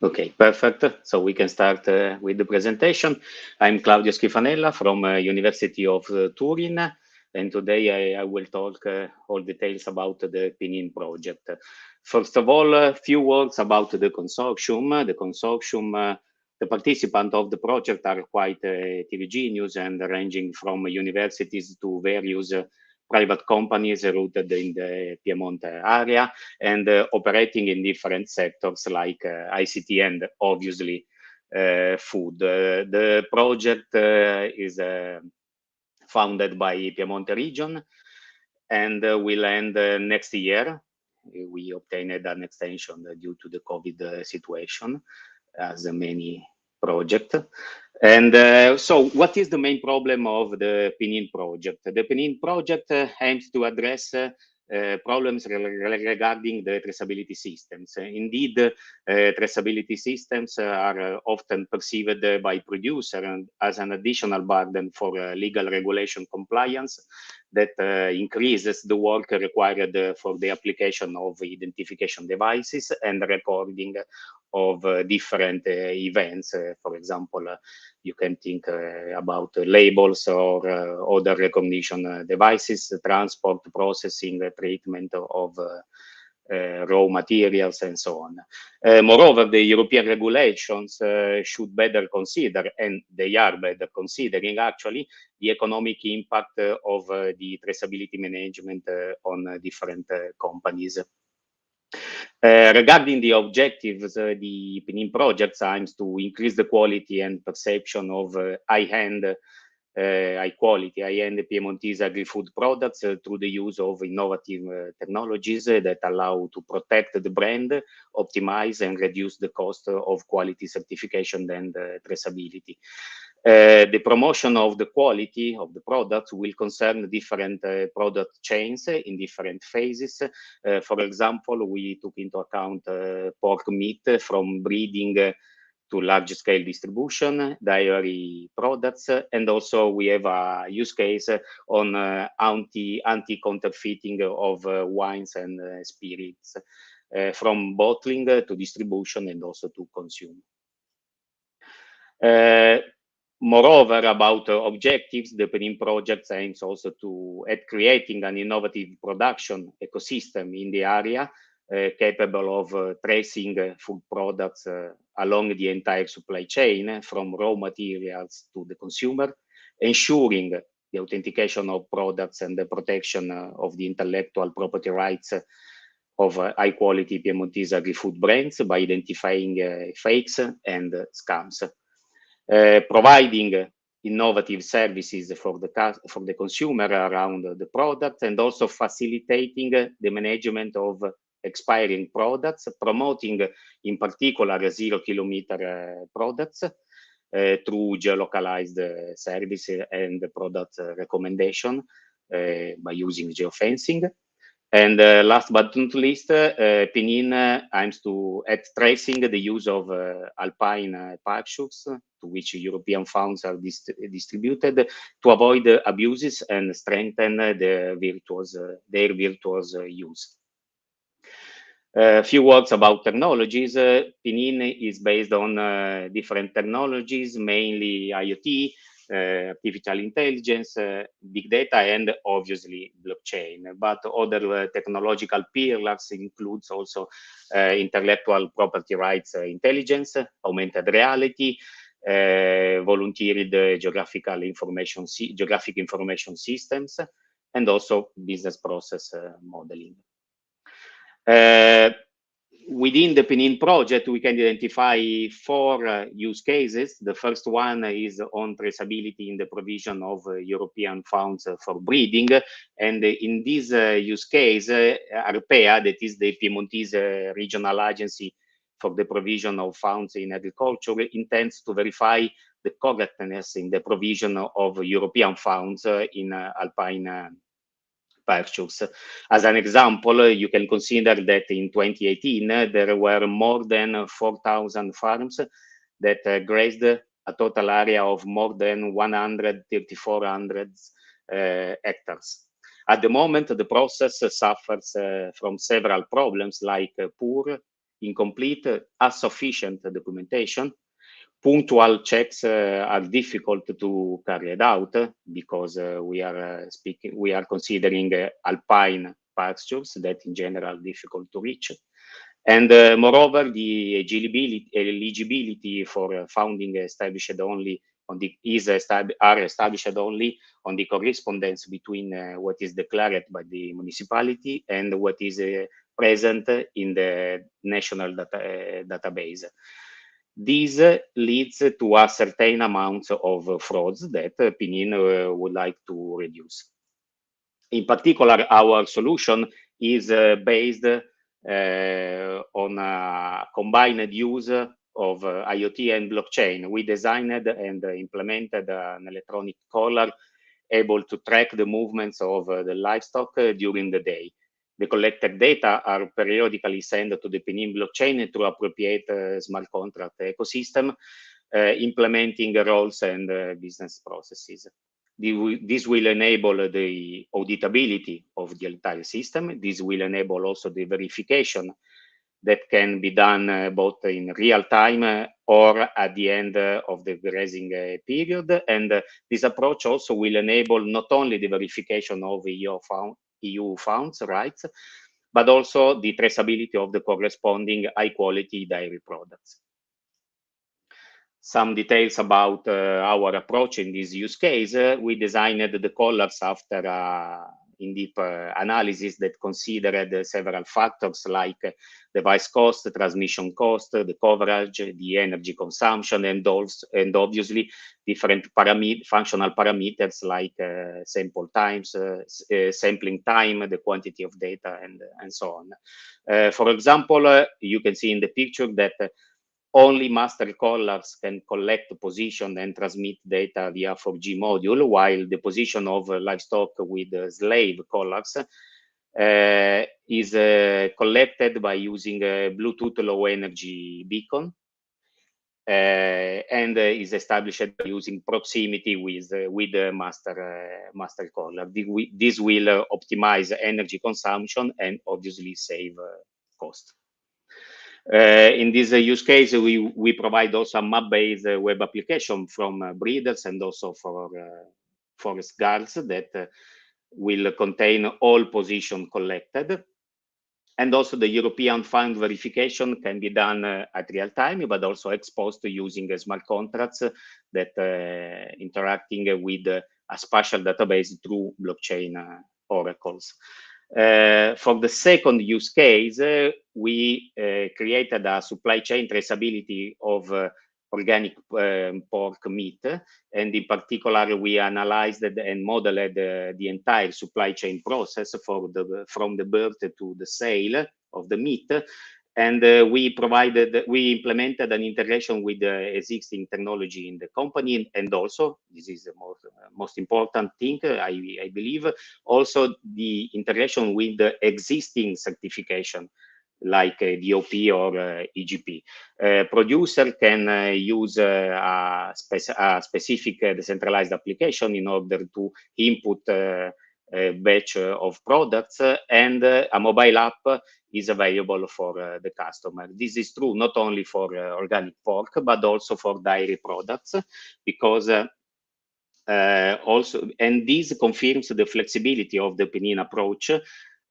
Okay, perfect. So we can start with the presentation. I'm Claudio Schifanella from University of Turin, and today I will talk all details about the PNIN project. First of all, a few words about the consortium. The consortium, the participants of the project are quite heterogeneous and ranging from universities to various private companies rooted in the Piedmont area and operating in different sectors like ICT and obviously food. The project is founded by Piedmont region and will end next year. We obtained an extension due to the COVID situation, as many projects. And so what is the main problem of the PNIN project? The PNIN project aims to address problems regarding the traceability systems. Indeed, traceability systems are often perceived by producers as an additional burden for legal regulation compliance that increases the work required for the application of identification devices and recording of different events. For example, you can think about labels or other recognition devices, transport, processing, treatment of raw materials, and so on. Moreover, the European regulations should better consider, and they are better considering actually, the economic impact of the traceability management on different companies. Regarding the objectives, the PNIN project aims to increase the quality and perception of high-end, high-quality, high-end Piemontese agri-food products through the use of innovative technologies that allow to protect the brand, optimize and reduce the cost of quality certification and traceability. The promotion of the quality of the products will concern different product chains in different phases. For example, we took into account pork meat from breeding to large-scale distribution, dairy products, and also we have a use case on anti-counterfeiting of wines and spirits, from bottling to distribution and also to consume. Moreover, about objectives, the PNIN project aims also at creating an innovative production ecosystem in the area capable of tracing food products along the entire supply chain, from raw materials to the consumer, ensuring the authentication of products and the protection of the intellectual property rights of high-quality Piemontese agri-food brands by identifying fakes and scams. Providing innovative services for the consumer around the product, and also facilitating the management of expiring products, promoting in particular 0 kilometer products through geolocalized service and product recommendation by using geofencing. And last but not least, PNIN aims at tracing the use of alpine pastures to which European funds are distributed to avoid abuses and strengthen their virtuous use. A few words about technologies. PNIN is based on different technologies, mainly IoT, artificial intelligence, big data, and obviously blockchain. But other technological pillars includes also intellectual property rights intelligence, augmented reality, volunteered geographic information systems, and also business process modeling. Within the PNIN project, we can identify 4 use cases. The first one is on traceability in the provision of European funds for breeding. And in this use case, ARPEA, that is the Piemontese regional agency for the provision of funds in agriculture, intends to verify the correctness in the provision of European funds in alpine pastures. As an example, you can consider that in 2018, there were more than 4,000 farms that grazed a total area of more than 1,400 hectares. At the moment, the process suffers from several problems like poor, incomplete, insufficient documentation. Punctual checks are difficult to carry out because we are considering alpine pastures that in general are difficult to reach. And moreover, the eligibility for funding are established only on the correspondence between what is declared by the municipality and what is present in the national database. This leads to a certain amount of frauds that PNIN would like to reduce. In particular, our solution is based on a combined use of IoT and blockchain. We designed and implemented an electronic collar able to track the movements of the livestock during the day. The collected data are periodically sent to the PNIN blockchain through appropriate smart contract ecosystem, implementing roles and business processes. This will enable the auditability of the entire system. This will enable also the verification that can be done both in real time or at the end of the grazing period. And this approach also will enable not only the verification of EU funds rights, but also the traceability of the corresponding high-quality dairy products. Some details about our approach in this use case. We designed the collars after in-depth analysis that considered several factors like device cost, transmission cost, the coverage, the energy consumption, and obviously different functional parameters like sample times, sampling time, the quantity of data, and so on. For example, you can see in the picture that only master collars can collect position and transmit data via 4G module, while the position of livestock with slave collars is collected by using a Bluetooth low energy beacon and is established by using proximity with the master collar. This will optimize energy consumption and obviously save cost. In this use case, we provide also a map-based web application from breeders and also for forest guards that will contain all position collected. And also the European fund verification can be done at real time, but also exposed to using smart contracts that interacting with a spatial database through blockchain oracles. For the second use case, we created a supply chain traceability of organic pork meat. And in particular, we analyzed and modeled the entire supply chain process from the birth to the sale of the meat. And we implemented an integration with the existing technology in the company, and also this is the most important thing, I believe, also the integration with the existing certification like DOP or EGP. Producer can use a specific decentralized application in order to input a batch of products, and a mobile app is available for the customer. This is true not only for organic pork, but also for dairy products, because also, and this confirms the flexibility of the Penine approach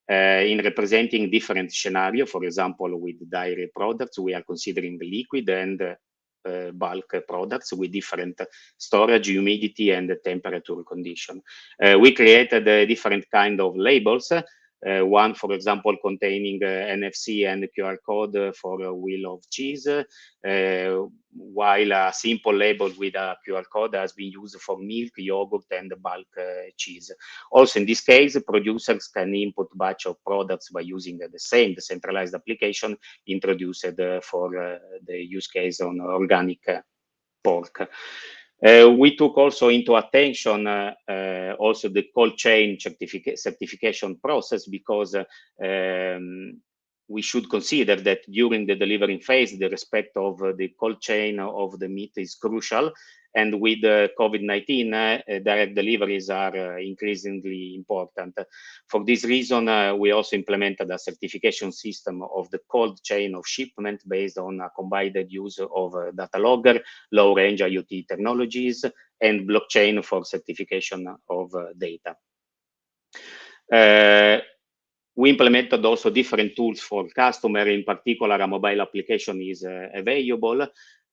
in representing different scenario. For example, with dairy products, we are considering the liquid and bulk products with different storage, humidity, and temperature condition. We created different kind of labels. One, for example, containing NFC and QR code for a wheel of cheese, while a simple label with a QR code has been used for milk, yogurt, and bulk cheese. Also, in this case, producers can input batch of products by using the same decentralized application introduced for the use case on organic pork. We took also into attention also the cold chain certification process, because we should consider that during the delivering phase, the respect of the cold chain of the meat is crucial. And with COVID-19, direct deliveries are increasingly important. For this reason, we also implemented a certification system of the cold chain of shipment based on a combined use of data logger, low-range IoT technologies, and blockchain for certification of data. We implemented also different tools for customer. In particular, a mobile application is available.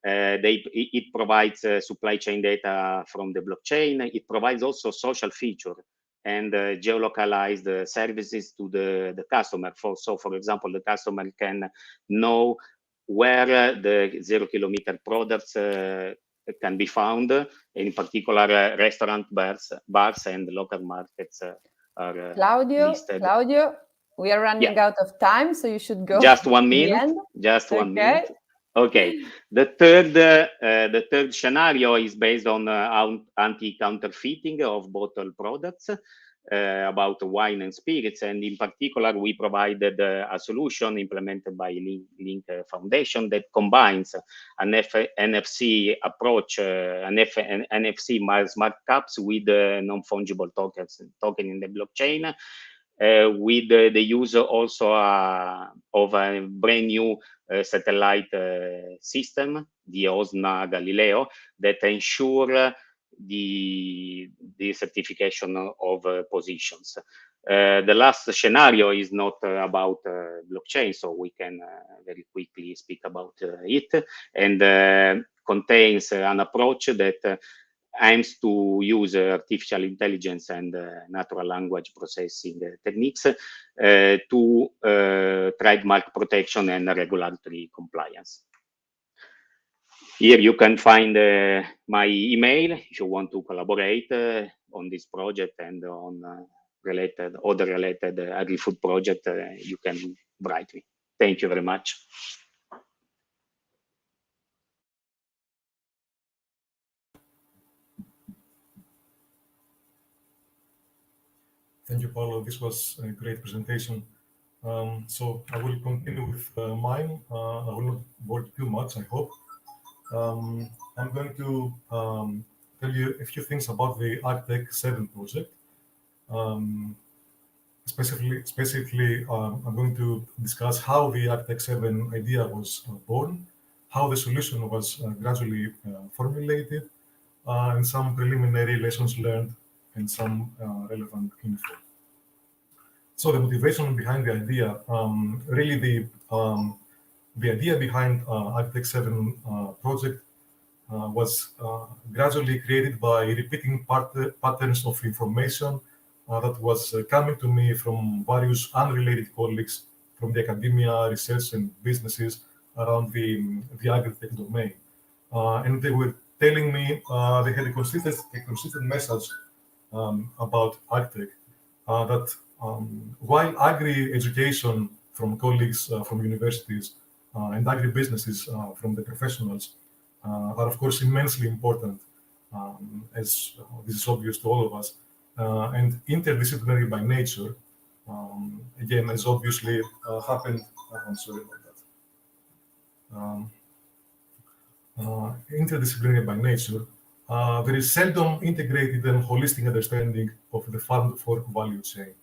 It provides supply chain data from the blockchain. It provides also social feature and geolocalized services to the customer. So, for example, the customer can know where the 0 kilometer products can be found. In particular, restaurant, bars, and local markets are listed. Claudio, we are running out of time, so you should go. Just 1 minute. Just 1 minute. Okay. The third scenario is based on anti-counterfeiting of bottled products, about wine and spirits. And in particular, we provided a solution implemented by Link Foundation that combines an NFC approach, an NFC smart caps with non-fungible token in the blockchain, with the use also of a brand new satellite system, the OSNA Galileo, that ensure the certification of positions. The last scenario is not about blockchain, so we can very quickly speak about it, and contains an approach that aims to use artificial intelligence and natural language processing techniques to trademark protection and regulatory compliance. Here you can find my email if you want to collaborate on this project and on other related agri-food project. You can write me. Thank you very much. Thank you, Paolo. This was a great presentation. So I will continue with mine. I will not bore you too much, I hope. I'm going to tell you a few things about the AgTech 7 project. Specifically, I'm going to discuss how the AgTech 7 idea was born, how the solution was gradually formulated, and some preliminary lessons learned and some relevant info. So the motivation behind the idea, really the idea behind AgTech 7 project was gradually created by repeating patterns of information that was coming to me from various unrelated colleagues from the academia, research, and businesses around the agri-tech domain. And they were telling me they had a consistent message about AgTech, that while agri-education from colleagues from universities and agribusinesses from the professionals are of course immensely important, as this is obvious to all of us, and interdisciplinary by nature, again, as obviously happened. I'm sorry about that. Interdisciplinary by nature, there is seldom integrated and holistic understanding of the farm-to-fork value chain.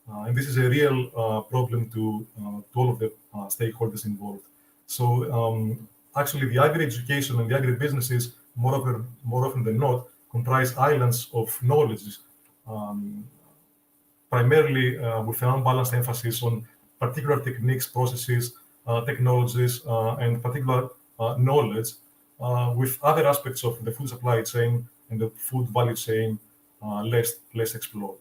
And this is a real problem to all of the stakeholders involved. So actually the agri-education and the agri-businesses, more often than not, comprise islands of knowledge, primarily with an unbalanced emphasis on particular techniques, processes, technologies, and particular knowledge, with other aspects of the food supply chain and the food value chain less explored.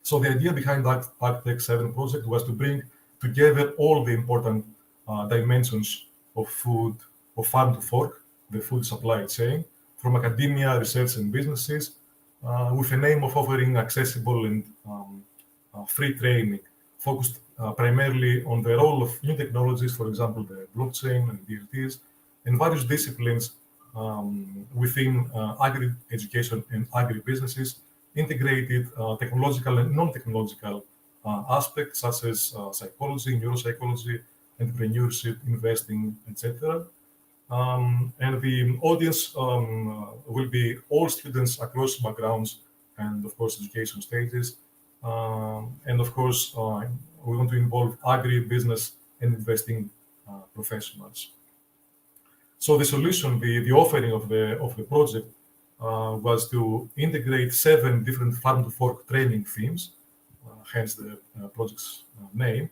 So the idea behind AgTech 7 project was to bring together all the important dimensions of food, of farm to fork, the food supply chain, from academia, research, and businesses, with an aim of offering accessible and free training, focused primarily on the role of new technologies, for example, the blockchain and DLTs, and various disciplines within agri-education and agri-businesses, integrated technological and non-technological aspects such as psychology, neuropsychology, entrepreneurship, investing, etc. And the audience will be all students across backgrounds and, of course, education stages. And, of course, we want to involve agri-business and investing professionals. So the solution, the offering of the project was to integrate 7 different farm-to-fork training themes, hence the project's name,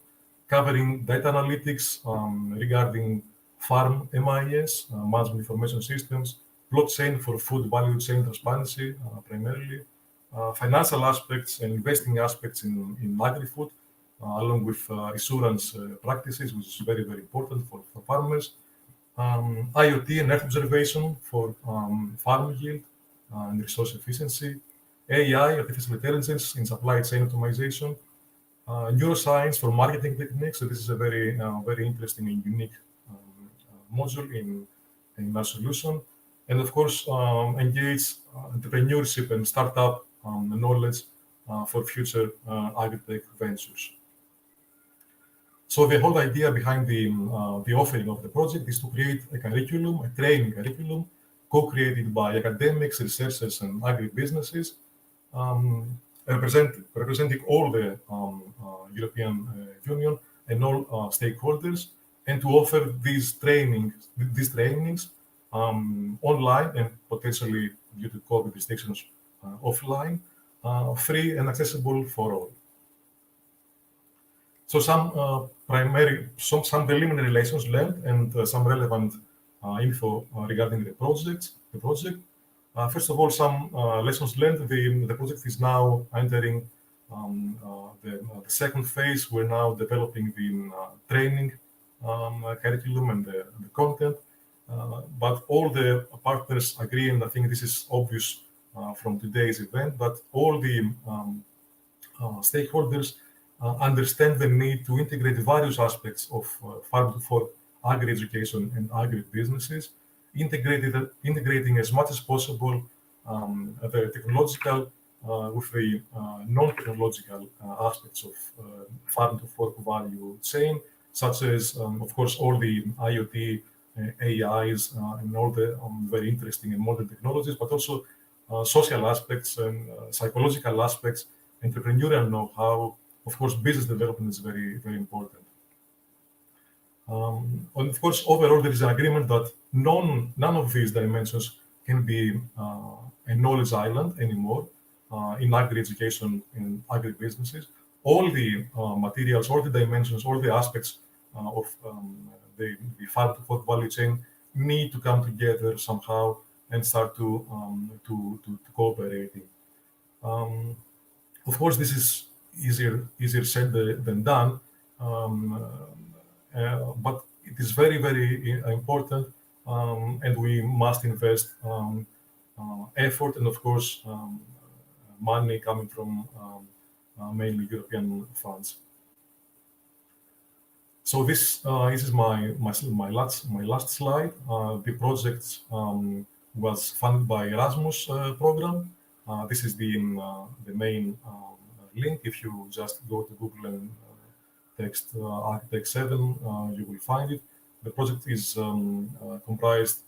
covering data analytics regarding farm MIS, management information systems, blockchain for food value chain transparency, primarily, financial aspects and investing aspects in agri-food, along with insurance practices, which is very, very important for farmers, IoT and Earth observation for farm yield and resource efficiency, AI, artificial intelligence in supply chain optimization, neuroscience for marketing techniques. So this is a very, very interesting and unique module in our solution. And of course, engage entrepreneurship and startup knowledge for future agri-tech ventures. So the whole idea behind the offering of the project is to create a curriculum, a training curriculum, co-created by academics, researchers, and agri-businesses, representing all the European Union and all stakeholders, and to offer these trainings online and potentially, due to COVID restrictions, offline, free and accessible for all. So some preliminary lessons learned and some relevant info regarding the project. First of all, some lessons learned. The project is now entering the second phase. We're now developing the training curriculum and the content. But all the partners agree, and I think this is obvious from today's event, that all the stakeholders understand the need to integrate various aspects of farm-to-fork agri-education and agri-businesses, integrating as much as possible the technological with the non-technological aspects of farm-to-fork value chain, such as, of course, all the IoT, AIs, and all the very interesting and modern technologies, but also social aspects and psychological aspects, entrepreneurial know-how. Of course, business development is very, very important. And of course, overall, there is an agreement that none of these dimensions can be a knowledge island anymore in agri-education and agri-businesses. All the materials, all the dimensions, all the aspects of the farm-to-fork value chain need to come together somehow and start to cooperating. Of course, this is easier said than done, but it is very, very important, and we must invest effort and, of course, money coming from mainly European funds. So this is my last slide. The project was funded by Erasmus program. This is the main link. If you just go to Google and text Architect 7, you will find it. The project is comprised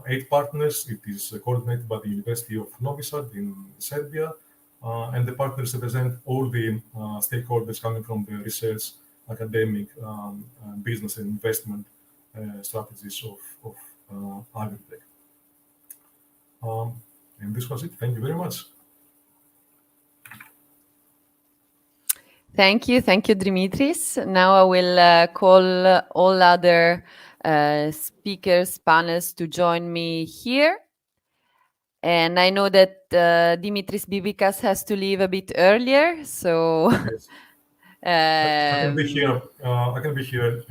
8 partners. It is coordinated by the University of Novi Sad in Serbia, and the partners represent all the stakeholders coming from the research, academic, business and investment strategies of Agritech. And this was it. Thank you very much. Thank you, Dimitris. Now I will call all other speakers, panels to join me here. And I know that Dimitris Bibikas has to leave a bit earlier, so yes. I can be here. I can be here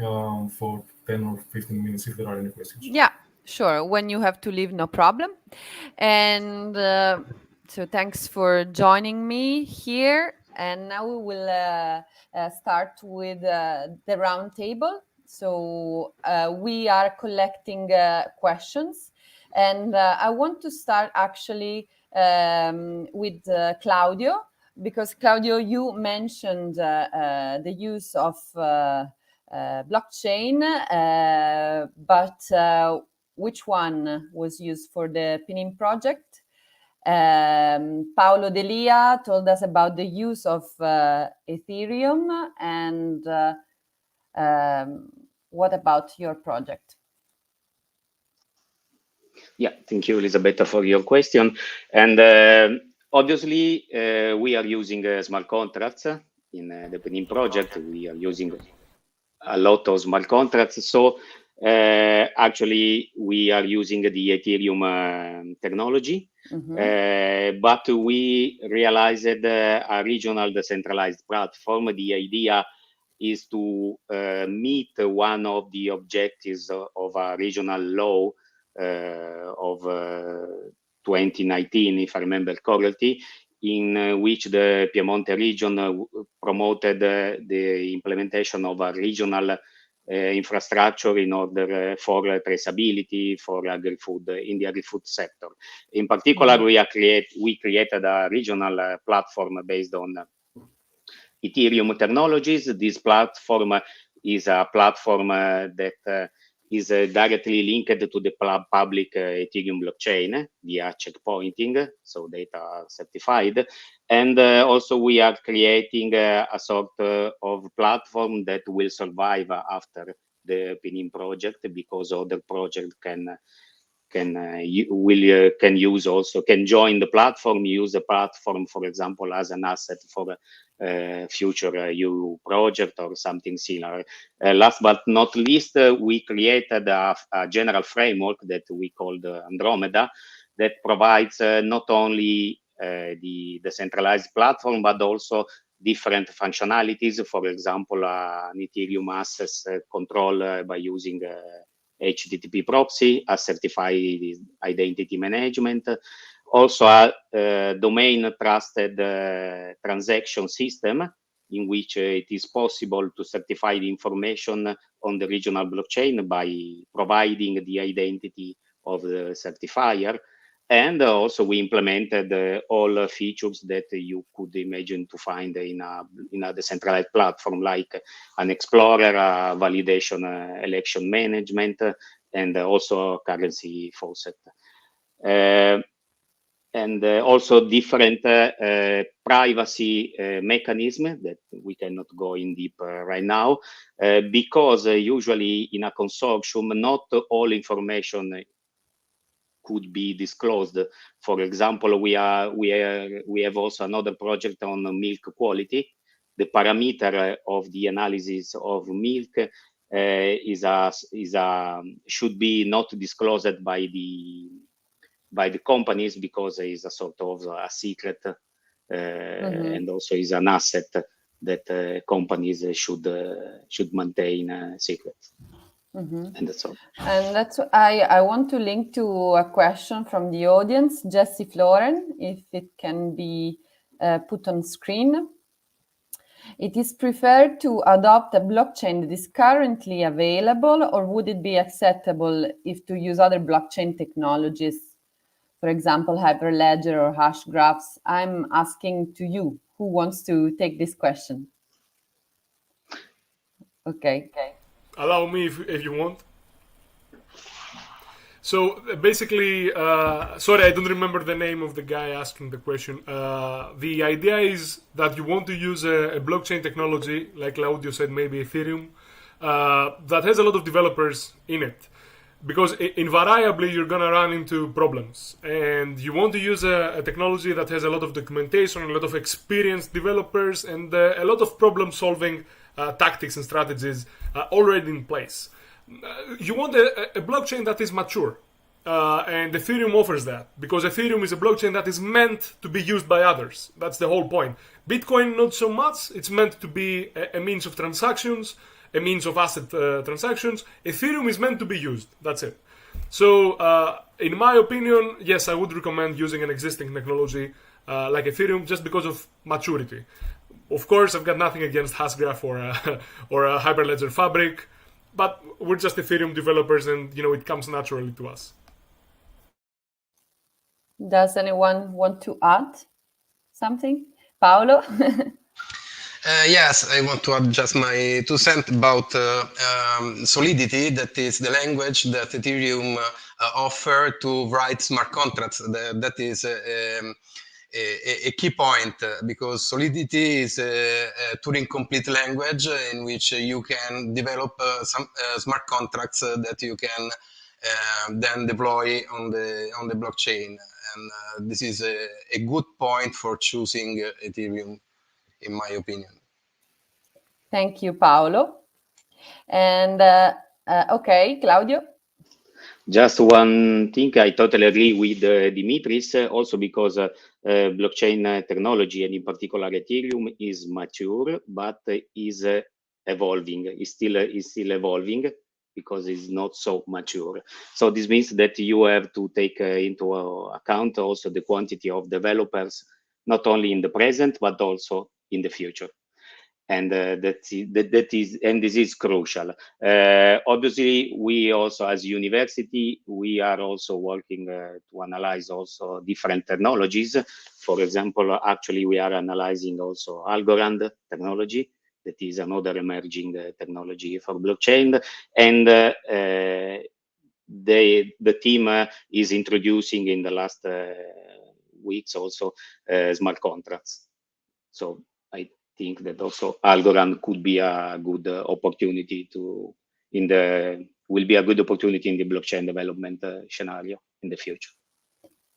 for 10 or 15 minutes if there are any questions. Yeah, sure. When you have to leave, no problem. And so thanks for joining me here. And now we will start with the round table. So we are collecting questions. And I want to start actually with Claudio, because Claudio, you mentioned the use of blockchain, but which one was used for the PNIM project? Paolo Delia told us about the use of Ethereum, and what about your project? Yeah, thank you, Elisabetta, for your question. And obviously, we are using smart contracts in the PNIM project. We are using a lot of smart contracts. So actually, we are using the Ethereum technology. But we realized a regional decentralized platform. The idea is to meet one of the objectives of a regional law of 2019, if I remember correctly, in which the Piemonte region promoted the implementation of a regional infrastructure in order for traceability for agri-food in the agri-food sector. In particular, we created a regional platform based on Ethereum technologies. This platform is a platform that is directly linked to the public Ethereum blockchain via checkpointing, so data are certified. And also we are creating a sort of platform that will survive after the PNIM project, because other projects can join the platform, use the platform, for example, as an asset for future EU project or something similar. Last but not least, we created a general framework that we called Andromeda, that provides not only the decentralized platform, but also different functionalities. For example, an Ethereum access control by using HTTP proxy, a certified identity management, also a domain trusted transaction system in which it is possible to certify the information on the regional blockchain by providing the identity of the certifier. And also we implemented all features that you could imagine to find in a decentralized platform, like an explorer, validation, election management, and also currency faucet. And also different privacy mechanism that we cannot go in deep right now, because usually in a consortium, not all information could be disclosed. For example, we have also another project on milk quality. The parameter of the analysis of milk should be not disclosed by the companies, because it is a sort of a secret, and also is an asset that companies should maintain secret. And that's all. And that's I want to link to a question from the audience, Jessie Floren, if it can be put on screen. It is preferred to adopt a blockchain that is currently available, or would it be acceptable if to use other blockchain technologies, for example, Hyperledger or hash graphs? I'm asking to you, who wants to take this question? Okay. Allow me if you want. So basically, sorry, I don't remember the name of the guy asking the question. The idea is that you want to use a blockchain technology, like Claudio said, maybe Ethereum, that has a lot of developers in it. Because invariably you're going to run into problems. And you want to use a technology that has a lot of documentation, a lot of experienced developers, and a lot of problem-solving tactics and strategies already in place. You want a blockchain that is mature, and Ethereum offers that, because Ethereum is a blockchain that is meant to be used by others. That's the whole point. Bitcoin, not so much. It's meant to be a means of transactions, a means of asset transactions. Ethereum is meant to be used. That's it. So, in my opinion, yes, I would recommend using an existing technology like Ethereum, just because of maturity. Of course, I've got nothing against Hashgraph or a Hyperledger Fabric, but we're just Ethereum developers, and it comes naturally to us. Does anyone want to add something? Paolo? Yes, I want to add just my 2 cents about Solidity. That is the language that Ethereum offer to write smart contracts. That is a key point, because Solidity is a Turing-complete language in which you can develop some smart contracts that you can then deploy on the blockchain. And this is a good point for choosing Ethereum, in my opinion. Thank you, Paolo. And okay, Claudio? Just one thing, I totally agree with Dimitris, also because blockchain technology, and in particular Ethereum, is mature, but is evolving. Is still evolving, because it's not so mature. So this means that you have to take into account also the quantity of developers, not only in the present but also in the future. And this is crucial. Obviously, we also, as university, we are also working to analyze also different technologies. For example, actually, we are analyzing also Algorand technology. That is another emerging technology for blockchain. And the team is introducing in the last weeks also smart contracts. So I think that also Algorand could be a good opportunity in the blockchain development scenario in the future.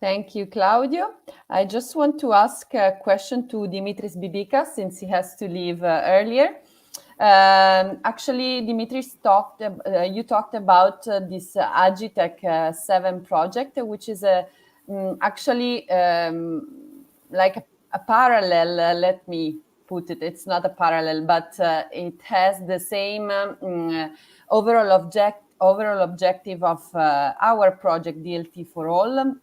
Thank you, Claudio. I just want to ask a question to Dimitris Bibikas, since he has to leave earlier. Actually, Dimitris you talked about this Agitech 7 project, which is actually like a parallel, let me put it. It's not a parallel, but it has the same overall objective of our project DLT4All,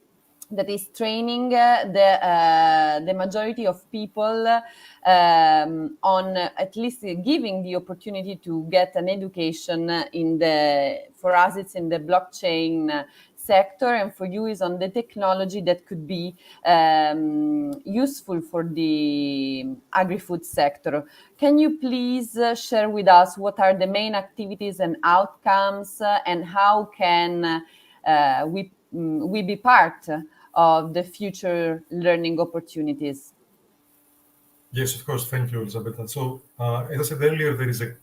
that is training the majority of people on at least giving the opportunity to get an education for us it's in the blockchain sector, and for you is on the technology that could be useful for the agri-food sector. Can you please share with us what are the main activities and outcomes, and how can we be part of the future learning opportunities? Yes, of course. Thank you, Elisabetta. So, as I said earlier, there is a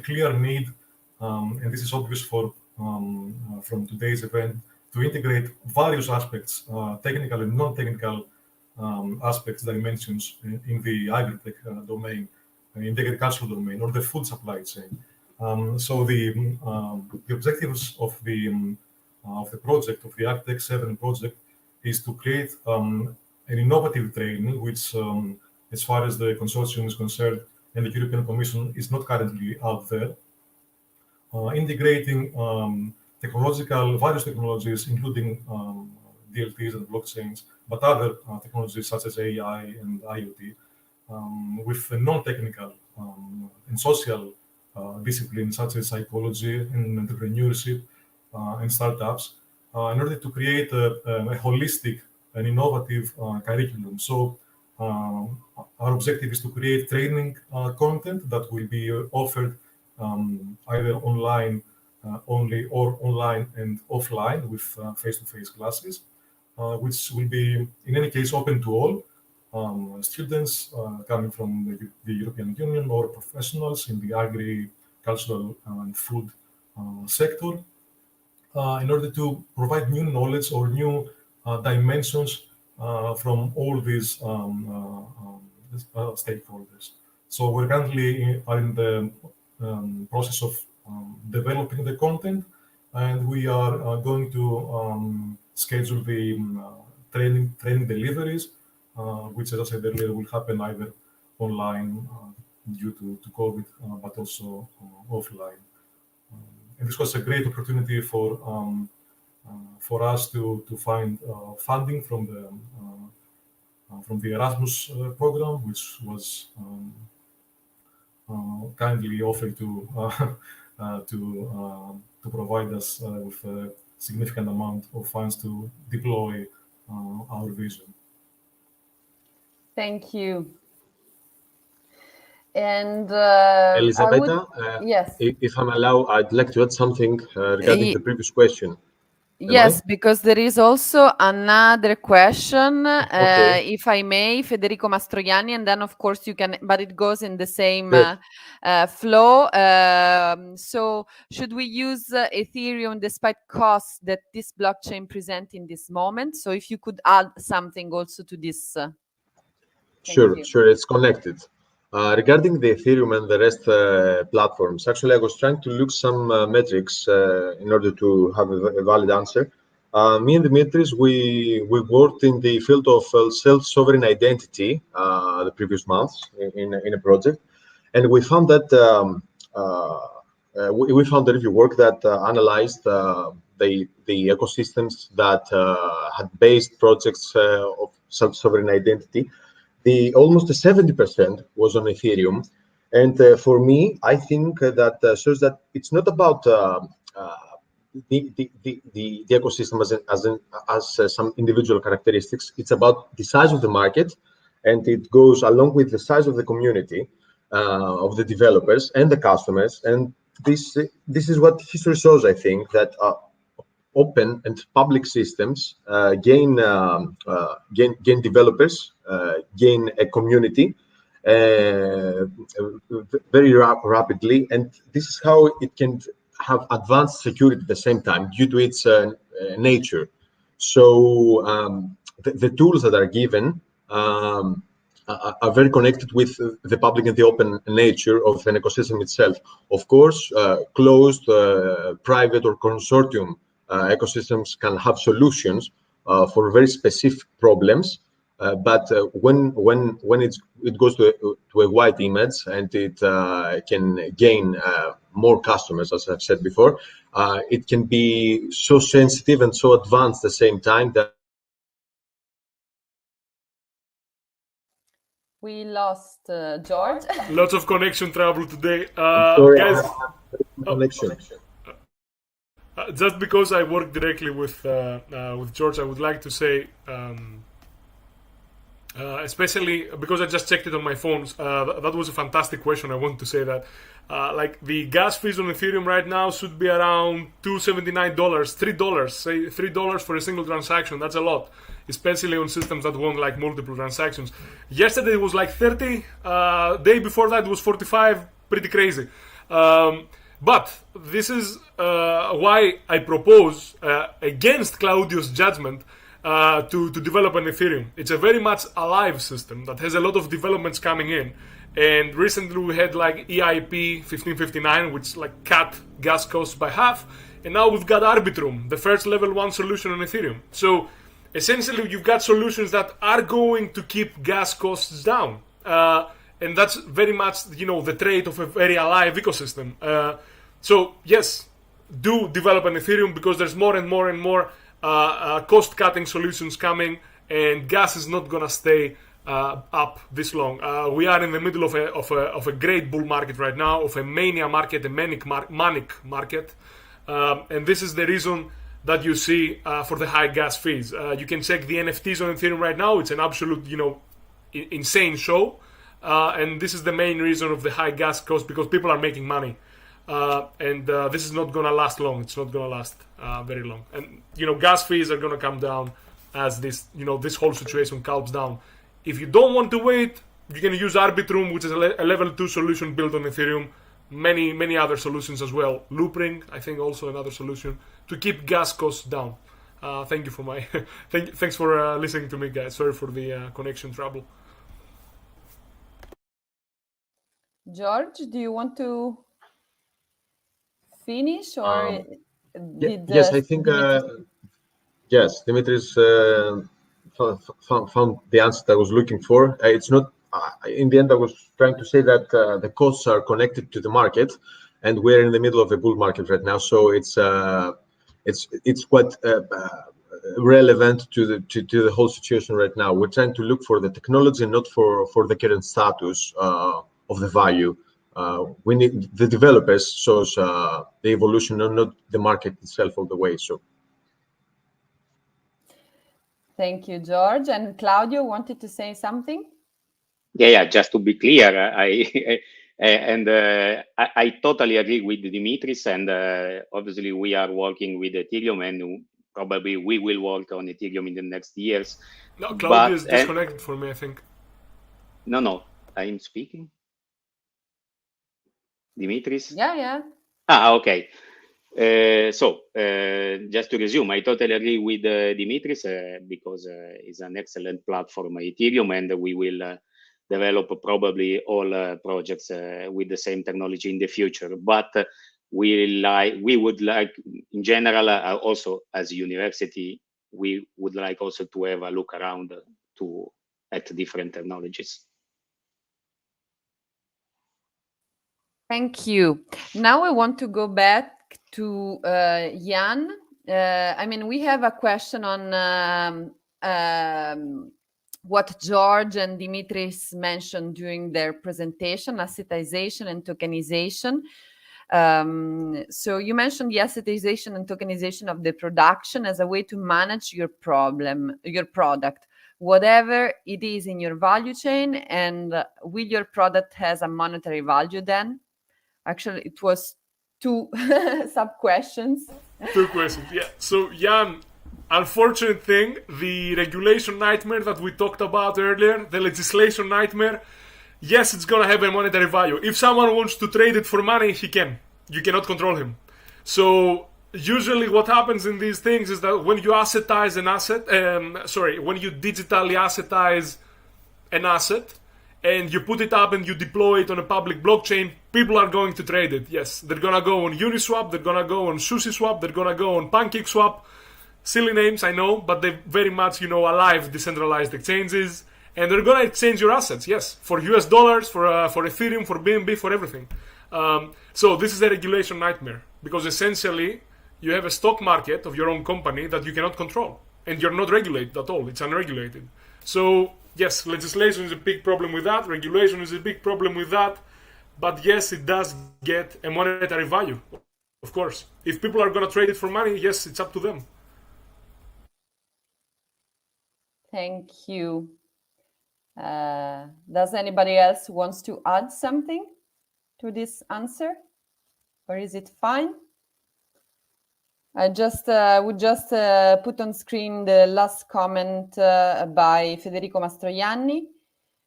clear need, and this is obvious from today's event, to integrate various aspects, technical and non-technical aspects, dimensions in the agri-tech domain, in the agricultural domain, or the food supply chain. So the objectives of the project, of the Agitech 7 project, is to create an innovative training, which, as far as the consortium is concerned and the European Commission, is not currently out there, integrating various technologies, including DLTs and blockchains, but other technologies such as AI and IoT, with non-technical and social disciplines such as psychology and entrepreneurship and startups in order to create a holistic and innovative curriculum. So our objective is to create training content that will be offered either online only or online and offline with face-to-face classes, which will be in any case open to all students coming from the European Union or professionals in the agricultural and food sector, in order to provide new knowledge or new dimensions from all these stakeholders. So we're currently are in the process of developing the content, and we are going to schedule the training deliveries, which, as I said earlier, will happen either online due to COVID, but also offline. And this was a great opportunity for us to find funding from the Erasmus program, which was kindly offered to provide us with a significant amount of funds to deploy our vision. Thank you. And Elisabetta, yes, if I'm allowed, I'd like to add something regarding the previous question. Yes, because there is also another question, Okay. if I may, Federico Mastroianni, and then of course you can, but it goes in the same flow. So should we use Ethereum despite costs that this blockchain present in this moment? So if you could add something also to this. Sure, it's connected. Regarding the Ethereum and the rest platforms, actually, I was trying to look some metrics in order to have a valid answer. Me and Dimitris, we worked in the field of self-sovereign identity the previous months in a project, and we found that we found a review work that analyzed the ecosystems that had based projects of self-sovereign identity. Almost 70% was on Ethereum, and for me, I think that shows that it's not about the ecosystem as some individual characteristics. It's about the size of the market, and it goes along with the size of the community of the developers and the customers. And this is what history shows. I think that open and public systems gain developers, gain a community very rapidly, and this is how it can have advanced security at the same time due to its nature. So the tools that are given are very connected with the public and the open nature of an ecosystem itself. Of course, closed, private, or consortium ecosystems can have solutions for very specific problems, but when it goes to a wide image and it can gain more customers, as I've said before, it can be so sensitive and so advanced at the same time that we lost George. Lots of connection trouble today, sorry, guys. Connection. Just because I work directly with George, I would like to say, especially because I just checked it on my phone, that was a fantastic question. I want to say that, like the gas fees on Ethereum right now should be around $2.79, $3. Say $3 for a single transaction. That's a lot, especially on systems that want like multiple transactions. Yesterday it was like 30. Day before that it was 45. Pretty crazy. But this is why I propose against Claudio's judgment to develop an Ethereum. It's a very much alive system that has a lot of developments coming in. And recently we had like EIP 1559, which like cut gas costs by half. And now we've got Arbitrum, the first level 1 solution on Ethereum. So essentially you've got solutions that are going to keep gas costs down. And that's very much, the trait of a very alive ecosystem. So yes, do develop an Ethereum because there's more and more and more cost-cutting solutions coming, and gas is not gonna stay up this long. We are in the middle of a great bull market right now, of a mania market, a manic market, and this is the reason that you see for the high gas fees. You can check the NFTs on Ethereum right now. It's an absolute, insane show, and this is the main reason of the high gas cost, because people are making money, and this is not gonna last long. It's not gonna last very long, and gas fees are gonna come down as this whole situation calms down. If you don't want to wait, you can use Arbitrum, which is a level 2 solution built on Ethereum. Many other solutions as well. Loopring, I think, also another solution to keep gas costs down. Thank you for thanks for listening to me, guys. Sorry for the connection trouble. George, do you want to finish, or yes, I think yes, Dimitris found the answer that I was looking for. It's not. In the end, I was trying to say that the costs are connected to the market, and we're in the middle of a bull market right now. So it's quite relevant to the whole situation right now. We're trying to look for the technology, not for the current status of the value. We need the developers shows the evolution, and not the market itself all the way. So. Thank you, George. And Claudio wanted to say something. Yeah. Just to be clear, I totally agree with Dimitris, and obviously we are working with Ethereum, and probably we will work on Ethereum in the next years. No, Claudio is disconnected for me, I think. No, I'm speaking. Dimitris? Yeah. Okay. So just to resume, I totally agree with Dimitris because it's an excellent platform, Ethereum, and we will develop probably all projects with the same technology in the future. But we would like, in general, also as a university, we would like also to have a look around at different technologies. Thank you. Now I want to go back to Jan. We have a question on what George and Dimitris mentioned during their presentation, assetization and tokenization. So you mentioned the assetization and tokenization of the production as a way to manage your product, whatever it is in your value chain, and will your product has a monetary value then? Actually, it was 2 sub-questions. 2 questions, yeah. So, Jan, unfortunate thing, the regulation nightmare that we talked about earlier, the legislation nightmare, yes, it's going to have a monetary value. If someone wants to trade it for money, he can. You cannot control him. So, usually what happens in these things is that when you assetize an asset, when you digitally assetize an asset, and you put it up and you deploy it on a public blockchain, people are going to trade it. Yes, they're going to go on Uniswap, they're going to go on SushiSwap, they're going to go on PancakeSwap. Silly names, I know, but they're very much, alive decentralized exchanges. And they're going to exchange your assets, yes, for US dollars, for Ethereum, for BNB, for everything. So this is a regulation nightmare, because essentially you have a stock market of your own company that you cannot control. And you're not regulated at all. It's unregulated. So yes, legislation is a big problem with that. Regulation is a big problem with that. But yes, it does get a monetary value, of course. If people are going to trade it for money, yes, it's up to them. Thank you. Does anybody else wants to add something to this answer? Or is it fine? I would just put on screen the last comment by Federico Mastroianni.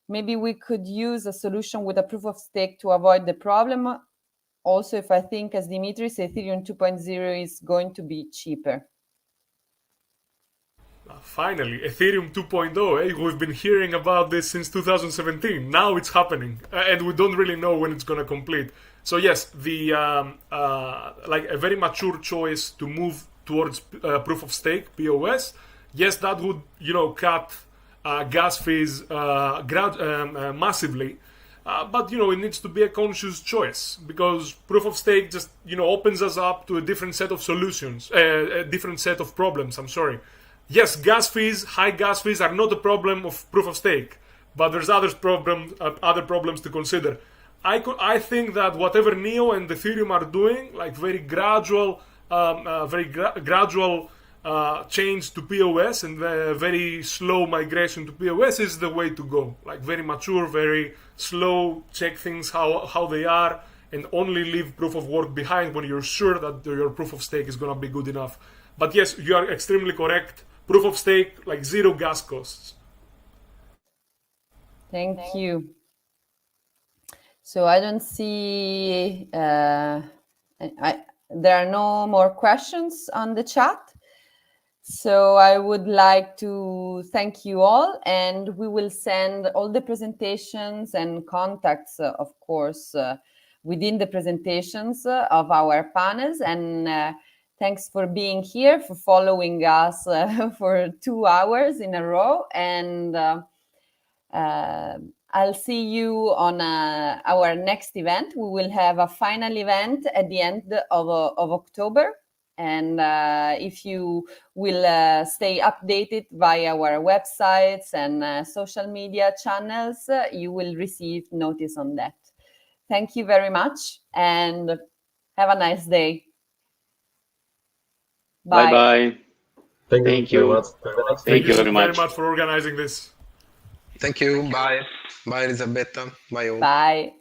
Maybe we could use a solution with a proof of stake to avoid the problem. Also, if I think as Dimitris, Ethereum 2.0 is going to be cheaper. Finally, Ethereum 2.0. We've been hearing about this since 2017. Now it's happening, and we don't really know when it's going to complete. So yes, the a very mature choice to move towards proof of stake (POS). Yes, that would cut gas fees massively, but it needs to be a conscious choice, because proof of stake just opens us up to a different set of solutions, a different set of problems. I'm sorry. Yes, high gas fees are not a problem of proof of stake, but there's other problems to consider. I think that whatever Neo and Ethereum are doing, like very gradual change to POS and very slow migration to POS is the way to go. Like very mature, very slow, check things how they are, and only leave proof of work behind when you're sure that your proof of stake is going to be good enough. But yes, you are extremely correct. Proof of stake, like zero gas costs. Thank you. So I don't see, there are no more questions on the chat. So I would like to thank you all, and we will send all the presentations and contacts, of course, within the presentations of our panels. And thanks for being here, for following us for 2 hours in a row. And I'll see you on our next event. We will have a final event at the end of October. And if you will stay updated via our websites and social media channels, you will receive notice on that. Thank you very much and have a nice day. Bye. Bye-bye. Thank you very much. Thank you very much. Very much for organizing this. Thank you. Bye. Bye, Elisabetta. Bye all. Bye.